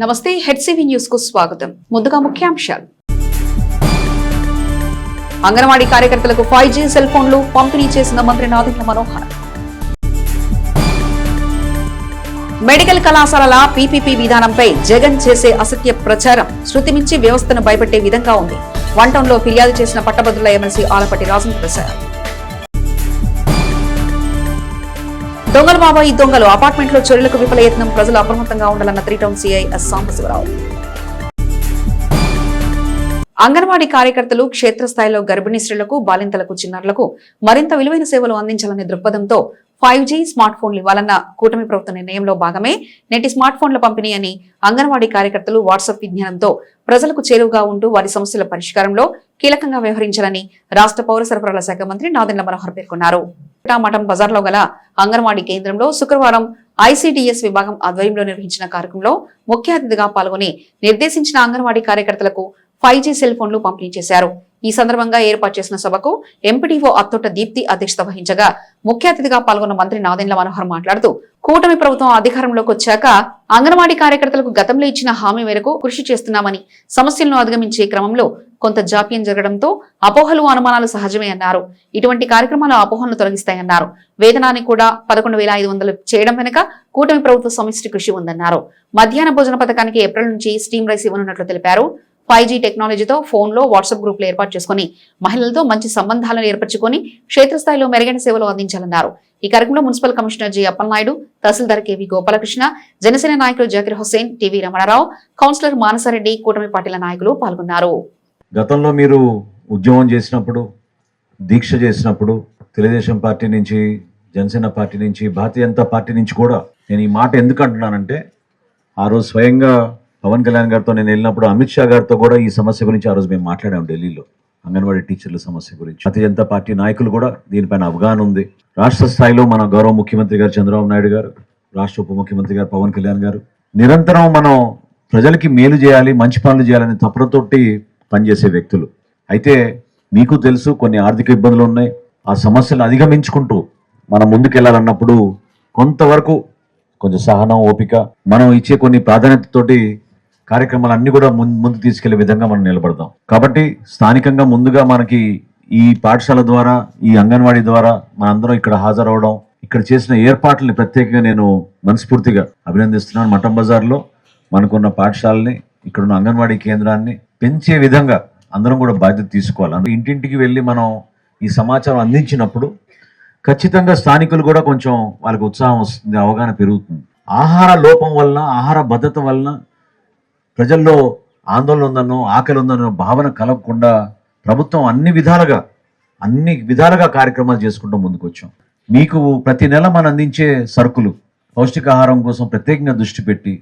నమస్తే, HCV news కు స్వాగతం. ముందుగా ముఖ్యాంశాలు. అంగన్వాడీ కార్యకర్తలకు 5G సెల్ ఫోన్లు పంపిణీ చేసిన మంత్రి నాదెండ్ల మనోహర్. మెడికల్ కళాశాలల PPP విధానంపై జగన్ చేసే అసత్య ప్రచారం శృతి మించి వ్యవస్థను భయపెట్టే విధంగా ఉంది. వన్ టౌన్ లో ఫిర్యాదు చేసిన పట్టభద్రుల ఎమ్మెల్సీ ఆలపాటి రాజేంద్ర ప్రసాద్. దొంగల బాబా ఈ దొంగలు అపార్ట్మెంట్ లో చర్యలకు విఫల యత్నం, ప్రజలు అప్రమత్తంగా ఉండాలన్న 3 town CI S Sambasivarao. Anganwadi కార్యకర్తలు క్షేత్రస్థాయిలో గర్భిణీ స్త్రీలకు, బాలింతలకు, చిన్నారులకు మరింత విలువైన సేవలు అందించాలనే దృక్పథంతో 5G స్మార్ట్ ఫోన్లు ఇవ్వాలన్న కూటమి ప్రభుత్వ నిర్ణయంలో భాగమే నేటి స్మార్ట్ ఫోన్ల పంపిణీ అని అంగన్వాడీ కార్యకర్తలు వాట్సాప్ విజ్ఞానంతో ప్రజలకు చేరువుగా ఉంటూ వారి సమస్యల పరిష్కారంలో కీలకంగా వ్యవహరించాలని రాష్ట్ర పౌర సరఫరాల శాఖ మంత్రి నాదెండ్ల మనోహర్ పేర్కొన్నారు. మఠం బజార్లో గల అంగన్వాడీ కేంద్రంలో శుక్రవారం ICDS విభాగం ఆధ్వర్యంలో నిర్వహించిన కార్యక్రమంలో ముఖ్య అతిథిగా పాల్గొని నిర్దేశించిన అంగన్వాడీ కార్యకర్తలకు 5G సెల్ ఫోన్లు పంపిణీ చేశారు. ఈ సందర్భంగా ఏర్పాటు చేసిన సభకు ఎంపీడీఓ అత్తొట్ట దీప్తి అధ్యక్షత వహించగా ముఖ్య అతిథిగా పాల్గొన్న మంత్రి నాదెండ్ల మనోహర్ మాట్లాడుతూ, కూటమి ప్రభుత్వం అధికారంలోకి వచ్చాక అంగన్వాడీ కార్యకర్తలకు గతంలో ఇచ్చిన హామీ మేరకు కృషి చేస్తున్నామని, సమస్యలను అధిగమించే క్రమంలో కొంత జాప్యం జరగడంతో అపోహలు, అనుమానాలు సహజమే అన్నారు. ఇటువంటి కార్యక్రమాలు అపోహలను తొలగిస్తాయన్నారు. వేతనాన్ని కూడా 11,500 చేయడం వెనుక కూటమి ప్రభుత్వ సమిష్టి కృషి ఉందన్నారు. మధ్యాహ్న భోజన పథకానికి ఏప్రిల్ నుంచి స్టీమ్ రైస్ ఇవ్వనున్నట్లు తెలిపారు. 5G టెక్నాలజీతో ఫోన్లో వాట్సాప్ గ్రూపులు ఏర్పాటు చేసుకుని మహిళలతో మంచి సంబంధాలను ఏర్పరచుకుని క్షేత్రస్థాయిలో మెరుగైన సేవలు అందించాలన్నారు. ఈ కార్యక్రమంలో మున్సిపల్ కమిషనర్ జి అప్పలనాయుడు, తహసీల్దార్ KV గోపాలకృష్ణ, జనసేన నాయకులు జాకిర్ హుస్సేన్, టీవీ రమణారావు, కౌన్సిలర్ మానసారెడ్డి, కూటమి పార్టీల నాయకులు పాల్గొన్నారు. గతంలో మీరు ఉద్యమం చేసినప్పుడు, దీక్ష చేసినప్పుడు తెలుగుదేశం పార్టీ నుంచి, జనసేన పార్టీ నుంచి, భారతీయ జనతా పార్టీ నుంచి కూడా నేను ఈ మాట ఎందుకు అంటున్నానంటే, ఆ రోజు స్వయంగా పవన్ కళ్యాణ్ గారితో నేను వెళ్ళినప్పుడు అమిత్ షా గారితో కూడా ఈ సమస్య గురించి ఆ రోజు మేము మాట్లాడాము. ఢిల్లీలో అంగన్వాడీ టీచర్ల సమస్య గురించి భారతీయ జనతా పార్టీ నాయకులు కూడా దీనిపైన అవగాహన ఉంది. రాష్ట్ర స్థాయిలో మన గౌరవ ముఖ్యమంత్రి గారు చంద్రబాబు నాయుడు గారు, రాష్ట్ర ఉప ముఖ్యమంత్రి గారు పవన్ కళ్యాణ్ గారు నిరంతరం మనం ప్రజలకి మేలు చేయాలి, మంచి పనులు చేయాలనే తపనతోటి పనిచేసే వ్యక్తులు. అయితే మీకు తెలుసు, కొన్ని ఆర్థిక ఇబ్బందులు ఉన్నాయి. ఆ సమస్యలు అధిగమించుకుంటూ మనం ముందుకెళ్లాలన్నప్పుడు కొంతవరకు కొంచెం సహనం, ఓపిక, మనం ఇచ్చే కొన్ని ప్రాధాన్యతతోటి కార్యక్రమాలన్నీ కూడా ముందు తీసుకెళ్లే విధంగా మనం నిలబడదాం. కాబట్టి స్థానికంగా ముందుగా మనకి ఈ పాఠశాల ద్వారా, ఈ అంగన్వాడీ ద్వారా మనందరం ఇక్కడ హాజరవడం, ఇక్కడ చేసిన ఏర్పాట్లని ప్రత్యేకంగా నేను మనస్ఫూర్తిగా అభినందిస్తున్నాను. మఠం బజార్లో మనకున్న పాఠశాలని, ఇక్కడున్న అంగన్వాడీ కేంద్రాన్ని పెంచే విధంగా అందరం కూడా బాధ్యత తీసుకోవాలి. అంటే ఇంటింటికి వెళ్ళి మనం ఈ సమాచారం అందించినప్పుడు ఖచ్చితంగా స్థానికులు కూడా కొంచెం వాళ్ళకి ఉత్సాహం వస్తుంది, అవగాహన పెరుగుతుంది. ఆహార లోపం వలన, ఆహార భద్రత వలన ప్రజల్లో ఆందోళన ఉందనో, ఆకలి ఉందనో భావన కలగకుండా ప్రభుత్వం అన్ని విధాలుగా కార్యక్రమాలు చేసుకుంటూ ముందుకు వచ్చాం. మీకు ప్రతి నెల మనం అందించే సరుకులు, పౌష్టికాహారం కోసం ప్రత్యేకంగా దృష్టి పెట్టి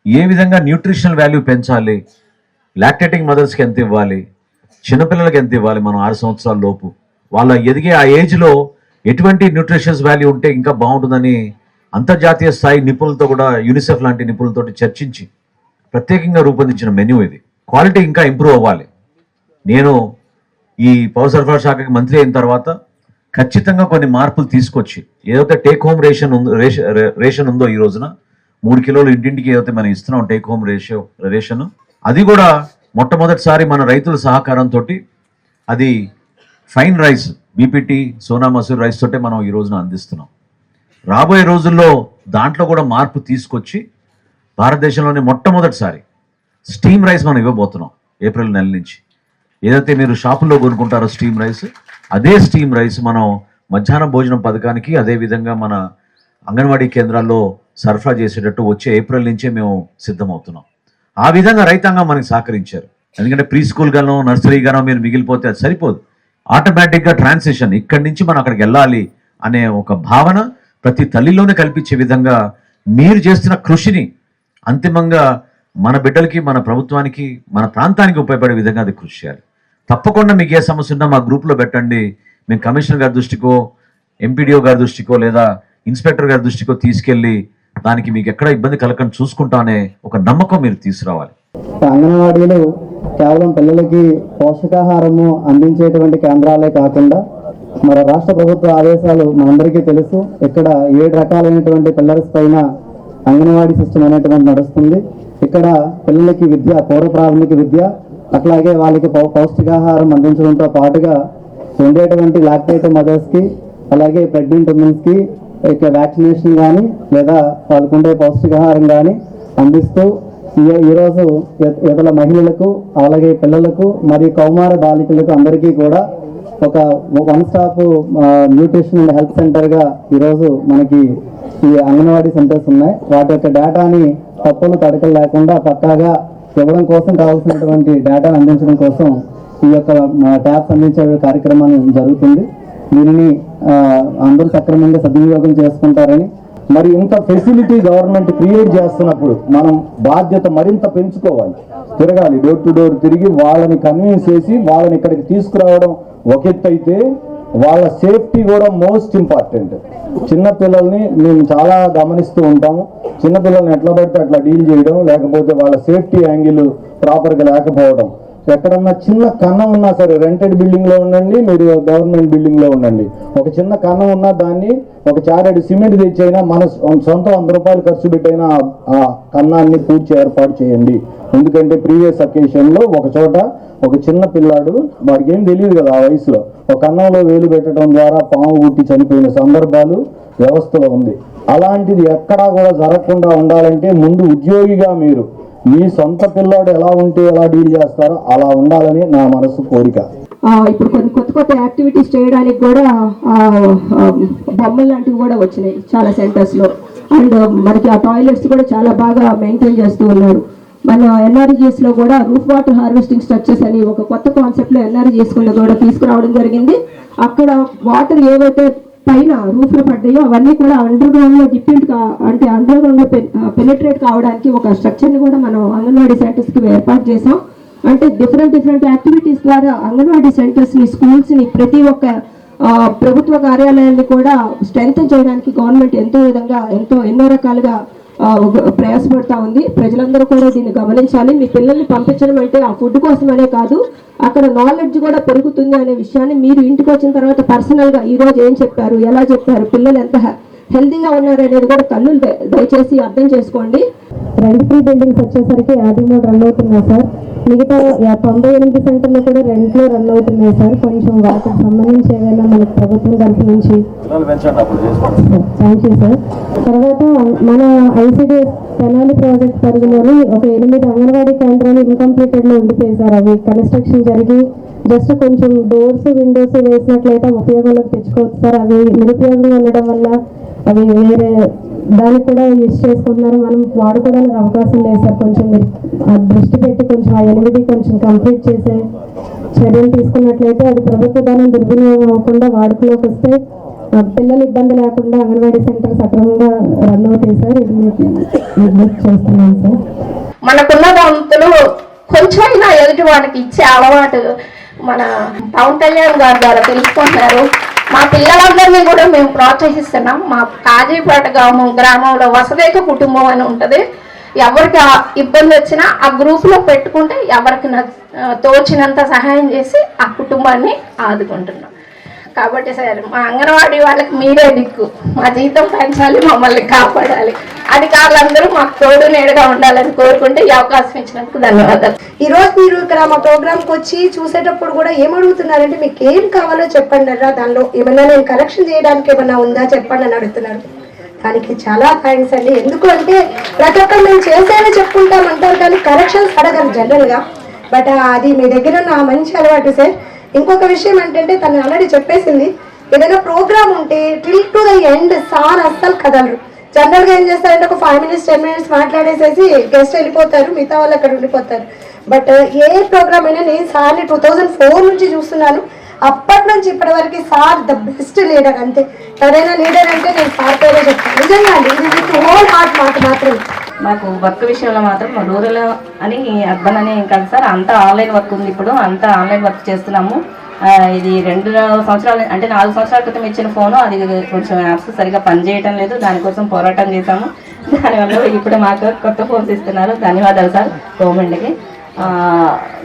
ఏ విధంగా న్యూట్రిషనల్ వాల్యూ పెంచాలి, లాక్టేటింగ్ మదర్స్కి ఎంత ఇవ్వాలి, చిన్నపిల్లలకి ఎంత ఇవ్వాలి, మనం 6 సంవత్సరాల లోపు వాళ్ళ ఎదిగే ఆ ఏజ్లో ఎటువంటి న్యూట్రిషన్స్ వాల్యూ ఉంటే ఇంకా బాగుంటుందని అంతర్జాతీయ స్థాయి నిపుణులతో కూడా, యూనిసెఫ్ లాంటి నిపుణులతో చర్చించి ప్రత్యేకంగా రూపొందించిన మెన్యూ ఇది. క్వాలిటీ ఇంకా ఇంప్రూవ్ అవ్వాలి. నేను ఈ పౌర సరఫరా శాఖకి మంత్రి అయిన తర్వాత ఖచ్చితంగా కొన్ని మార్పులు తీసుకొచ్చి, ఏదైతే టేక్ హోమ్ రేషన్ ఉందో ఈ రోజున 3 కిలోలు ఇంటింటికి ఏదైతే మనం ఇస్తున్నాం టేక్ హోమ్ రేషన్, అది కూడా మొట్టమొదటిసారి మన రైతుల సహకారంతో అది fine rice, BPT, Sona masoor rice తోటే మనం ఈ రోజున అందిస్తున్నాం. రాబోయే రోజుల్లో దాంట్లో కూడా మార్పు తీసుకొచ్చి భారతదేశంలోనే మొట్టమొదటిసారి స్టీమ్ రైస్ మనం ఇవ్వబోతున్నాం ఏప్రిల్ నెల నుంచి. ఏదైతే మీరు షాపుల్లో కొనుక్కుంటారో స్టీమ్ రైస్, అదే స్టీమ్ రైస్ మనం మధ్యాహ్న భోజనం పథకానికి, అదేవిధంగా మన అంగన్వాడీ కేంద్రాల్లో సరఫరా చేసేటట్టు వచ్చే ఏప్రిల్ నుంచే మేము సిద్ధమవుతున్నాం. ఆ విధంగా రైతాంగం మనకి సహకరించారు. ఎందుకంటే ప్రీ స్కూల్ గానో, నర్సరీ గానో మీరు మిగిలిపోతే అది సరిపోదు. ఆటోమేటిక్గా ట్రాన్సిషన్ ఇక్కడి నుంచి మనం అక్కడికి వెళ్ళాలి అనే ఒక భావన ప్రతి తల్లిలోనే కల్పించే విధంగా మీరు చేస్తున్న కృషిని అంతిమంగా మన బిడ్డలకి, మన ప్రభుత్వానికి, మన ప్రాంతానికి ఉపయోగపడే విధంగా అది కృషి చేయాలి. తప్పకుండా మీకు ఏ సమస్య ఉన్నా మా గ్రూప్లో పెట్టండి. మేము కమిషనర్ గారి దృష్టికో, ఎంపీడీఓ గారి దృష్టికో, లేదా ఇన్స్పెక్టర్ గారి దృష్టికో తీసుకెళ్ళి దానికి మీకు ఎక్కడ ఇబ్బంది కలగకుండా చూసుకుంటానే ఒక నమ్మకం మీరు తీసుకురావాలి. అంగన్వాడీలు కేవలం పిల్లలకి పోషకాహారము అందించేటువంటి కేంద్రాలే కాకుండా మరి రాష్ట్ర ప్రభుత్వ ఆదేశాలు మనందరికీ తెలుసు. ఇక్కడ 7 రకాలైనటువంటి పిల్లర్స్ పైన అంగన్వాడీ సిస్టమ్ అనేటువంటి నడుస్తుంది. ఇక్కడ పిల్లలకి విద్య, పూర్వ ప్రాథమిక విద్య, అట్లాగే వాళ్ళకి పౌష్టికాహారం అందించడంతో పాటుగా ఉండేటువంటి లాక్టేటివ్ మదర్స్కి, అలాగే ప్రెగ్నెంట్ ఉమెన్స్కి ఇక వ్యాక్సినేషన్ కానీ లేదా వాళ్ళకు ఉండే పౌష్టికాహారం కానీ అందిస్తూ ఈరోజు ఇతర మహిళలకు, అలాగే పిల్లలకు మరియు కౌమార బాలికలకు అందరికీ కూడా ఒక one stop nutrition and health సెంటర్గా ఈరోజు మనకి ఈ అంగన్వాడీ సెంటర్స్ ఉన్నాయి. వాటి యొక్క డేటాని తప్పులు తడకలు లేకుండా పక్కాగా ఇవ్వడం కోసం కావాల్సినటువంటి డేటాను అందించడం కోసం ఈ యొక్క ట్యాబ్స్ అందించే కార్యక్రమం జరుగుతుంది. దీనిని అందరూ సక్రమంగా సద్వినియోగం చేసుకుంటారని, మరి ఇంత ఫెసిలిటీ గవర్నమెంట్ క్రియేట్ చేస్తున్నప్పుడు మనం బాధ్యత మరింత పెంచుకోవాలి. తిరగాలి, డోర్ టు డోర్ తిరిగి వాళ్ళని కన్విన్స్ చేసి వాళ్ళని ఇక్కడికి తీసుకురావడం ఒక ఎత్తు అయితే, వాళ్ళ సేఫ్టీ కూడా మోస్ట్ ఇంపార్టెంట్. చిన్నపిల్లల్ని మేము చాలా గమనిస్తూ ఉంటాము. చిన్నపిల్లల్ని ఎట్లా పడితే అట్లా డీల్ చేయడం, లేకపోతే వాళ్ళ సేఫ్టీ యాంగిల్ ప్రాపర్గా లేకపోవడం. ఎక్కడన్నా చిన్న కన్నం ఉన్నా సరే, రెంటెడ్ బిల్డింగ్లో ఉండండి, మీరు గవర్నమెంట్ బిల్డింగ్లో ఉండండి, ఒక చిన్న కన్నం ఉన్నా దాన్ని ఒక చారెడు సిమెంట్ తెచ్చైనా మన సొంత 100 రూపాయలు ఖర్చు పెట్టైనా ఆ కన్నాన్ని పూడ్చి ఏర్పాటు చేయండి. ఎందుకంటే ప్రీవియస్ అకేషన్లో ఒక చోట ఒక చిన్న పిల్లాడు, వాడికి ఏం తెలియదు కదా ఆ వయసులో, ఒక కన్నంలో వేలు పెట్టడం ద్వారా పాము గుట్టి చనిపోయిన సందర్భాలు వ్యవస్థలో ఉంది. అలాంటిది ఎక్కడా కూడా జరగకుండా ఉండాలంటే ముందు ఉద్యోగిగా మీరు మీ సొంత పిల్లాడు ఎలా ఉంటే ఎలా డీల్ చేస్తారో అలా ఉండాలని నా మనసు కోరిక. ఇప్పుడు కొన్ని కొత్త యాక్టివిటీస్ చేయడానికి కూడా బొమ్మలు లాంటివి కూడా వచ్చినాయి చాలా సెంటర్స్లో. అండ్ మనకి ఆ టాయిలెట్స్ కూడా చాలా బాగా మెయింటైన్ చేస్తూ ఉన్నారు. మన ఎన్ఆర్జీఎస్లో కూడా రూఫ్ వాటర్ హార్వెస్టింగ్ స్ట్రక్చర్స్ అని ఒక కొత్త కాన్సెప్ట్లో ఎన్ఆర్జీఎస్ కూడా తీసుకురావడం జరిగింది. అక్కడ వాటర్ ఏవైతే పైన రూఫ్లో పడ్డాయో అవన్నీ కూడా అండర్ గ్రౌండ్లో అంటే అండర్ గ్రౌండ్లో పెనిట్రేట్ కావడానికి ఒక స్ట్రక్చర్ని కూడా మనం అంగన్వాడీ సెంటర్స్కి ఏర్పాటు చేసాం. అంటే డిఫరెంట్ యాక్టివిటీస్ ద్వారా అంగన్వాడీ సెంటర్స్ని, స్కూల్స్ని, ప్రతి ఒక్క ప్రభుత్వ కార్యాలయాన్ని కూడా స్ట్రెంగ్త్ చేయడానికి గవర్నమెంట్ ఎన్నో రకాలుగా ప్రయాసపడతా ఉంది. ప్రజలందరూ కూడా దీన్ని గమనించాలి. మీ పిల్లల్ని పంపించడం అంటే ఆ ఫుడ్ కోసమనే కాదు, అక్కడ నాలెడ్జ్ కూడా పెరుగుతుంది అనే విషయాన్ని మీరు ఇంటికి వచ్చిన తర్వాత పర్సనల్గా ఈరోజు ఏం చెప్పారు, ఎలా చెప్పారు, పిల్లలు ఎంత హెల్తీగా ఉన్నారు అనేది కూడా కళ్ళు దయచేసి అర్థం చేసుకోండి. 2 బిల్డింగ్స్ వచ్చేసరికి 53 రన్ అవుతున్నాయి సార్. మిగతా 98 సెంటర్లు కూడా రెంట్లో రన్ అవుతున్నాయి సార్. కొంచెం వాటికి సంబంధించి ఏదైనా మనకు ప్రభుత్వం తరఫు నుంచి థ్యాంక్ యూ సార్. తర్వాత మన ఐసిడిఎస్ తెనాలి ప్రాజెక్ట్ పరిధిలోని ఒక 8 అంగన్వాడీ కేంద్రాలు ఇన్కంప్లీటెడ్లో ఉండిపోయాయి సార్. అవి కన్స్ట్రక్షన్ జరిగి జస్ట్ కొంచెం డోర్స్, విండోస్ వేసినట్లయితే ఉపయోగంలోకి తెచ్చుకోవచ్చు సార్. అవి నిరుపయోగంగా ఉండడం వల్ల అవి వేరే దానికి కూడా యూజ్ చేసుకుంటున్నారు. మనం వాడుకోవడానికి అవకాశం లేదు సార్. కొంచెం మీరు దృష్టి పెట్టి కొంచెం ఆ 8 కొంచెం కంప్లీట్ చేసే చర్యలు తీసుకున్నట్లయితే అది ప్రభుత్వ ధనం దుర్వినియోగం అవ్వకుండా వాడుకలోకి వస్తే పిల్లలు ఇబ్బంది లేకుండా అంగన్వాడీ సెంటర్ సక్రమంగా రన్ అవుతాయి సార్. ఇది మీకు విజ్ఞప్తి చేస్తున్నాను సార్. మనకున్న వంతులు కొంచెమైనా ఎదుటి వాడికి ఇచ్చే అలవాటు మన పవన్ కళ్యాణ్ గారి ద్వారా తెలుసుకుంటున్నారు. మా పిల్లలందరినీ కూడా మేము ప్రోత్సహిస్తున్నాం. మా కాజీపేట గ్రామంలో వసదేక కుటుంబం అని ఉంటుంది. ఎవరికి ఇబ్బంది వచ్చినా ఆ గ్రూప్లో పెట్టుకుంటే ఎవరికి తోచినంత సహాయం చేసి ఆ కుటుంబాన్ని ఆదుకుంటున్నాం. కాబట్టి సార్ మా అంగన్వాడీ వాళ్ళకి మీరే దిక్కు. మా జీతం పెంచాలి, మమ్మల్ని కాపాడాలి. అధికారులందరూ మాకు తోడు నీడగా ఉండాలని కోరుకుంటే ఈ అవకాశం ఇచ్చినందుకు ధన్యవాదాలు. ఈరోజు మీరు ఇక్కడ మా ప్రోగ్రామ్కి వచ్చి చూసేటప్పుడు కూడా ఏమడుగుతున్నారంటే మీకు ఏం కావాలో చెప్పండి అన్నా, దానిలో ఏమన్నా నేను కరెక్షన్ చేయడానికి ఏమన్నా ఉందా చెప్పండి అని అడుగుతున్నారు. దానికి చాలా థ్యాంక్స్ అండి. ఎందుకు అంటే ప్రతి ఒక్కరు మేము చేసేవి చెప్పుకుంటాం అంటారు కానీ కరెక్షన్స్ అడగరు జనరల్గా. బట్ అది మీ దగ్గర ఉన్న మంచి అలవాటు సార్. ఇంకొక విషయం ఏంటంటే తను ఆల్రెడీ చెప్పేసింది, ఏదైనా ప్రోగ్రామ్ ఉంటే till to the end sir అస్సలు కదలరు. జనరల్గా ఏం చేస్తారంటే ఒక 5 minutes 10 minutes మాట్లాడేసేసి గెస్ట్ వెళ్ళిపోతారు, మిగతా వాళ్ళు అక్కడ ఉండిపోతారు. బట్ ఏ ప్రోగ్రామ్ అయినా నేను సార్ని 2004 నుంచి చూస్తున్నాను. అప్పటి నుంచి ఇప్పటి వరకు సార్ ద బెస్ట్ లీడర్. అంతే, సరైన లీడర్ అంటే నేను సార్ పేరే చెప్తాను. నిజంగా అండి, ఇది విత్ హోల్ హార్ట్ మాట మాత్రమే. మాకు వర్క్ విషయంలో మాత్రం రూరల్ అని అర్బన్ అని ఏం కాదు సార్, అంతా ఆన్లైన్ వర్క్ ఉంది. ఇప్పుడు అంతా ఆన్లైన్ వర్క్ చేస్తున్నాము. ఇది 2 సంవత్సరాలు అంటే 4 సంవత్సరాల క్రితం ఇచ్చిన ఫోను, అది కొంచెం యాప్స్ సరిగా పనిచేయటం లేదు. దానికోసం పోరాటం చేశాము. దానివల్ల ఇప్పుడు మాకు కొత్త ఫోన్స్ ఇస్తున్నారు. ధన్యవాదాలు సార్ గవర్నమెంట్కి.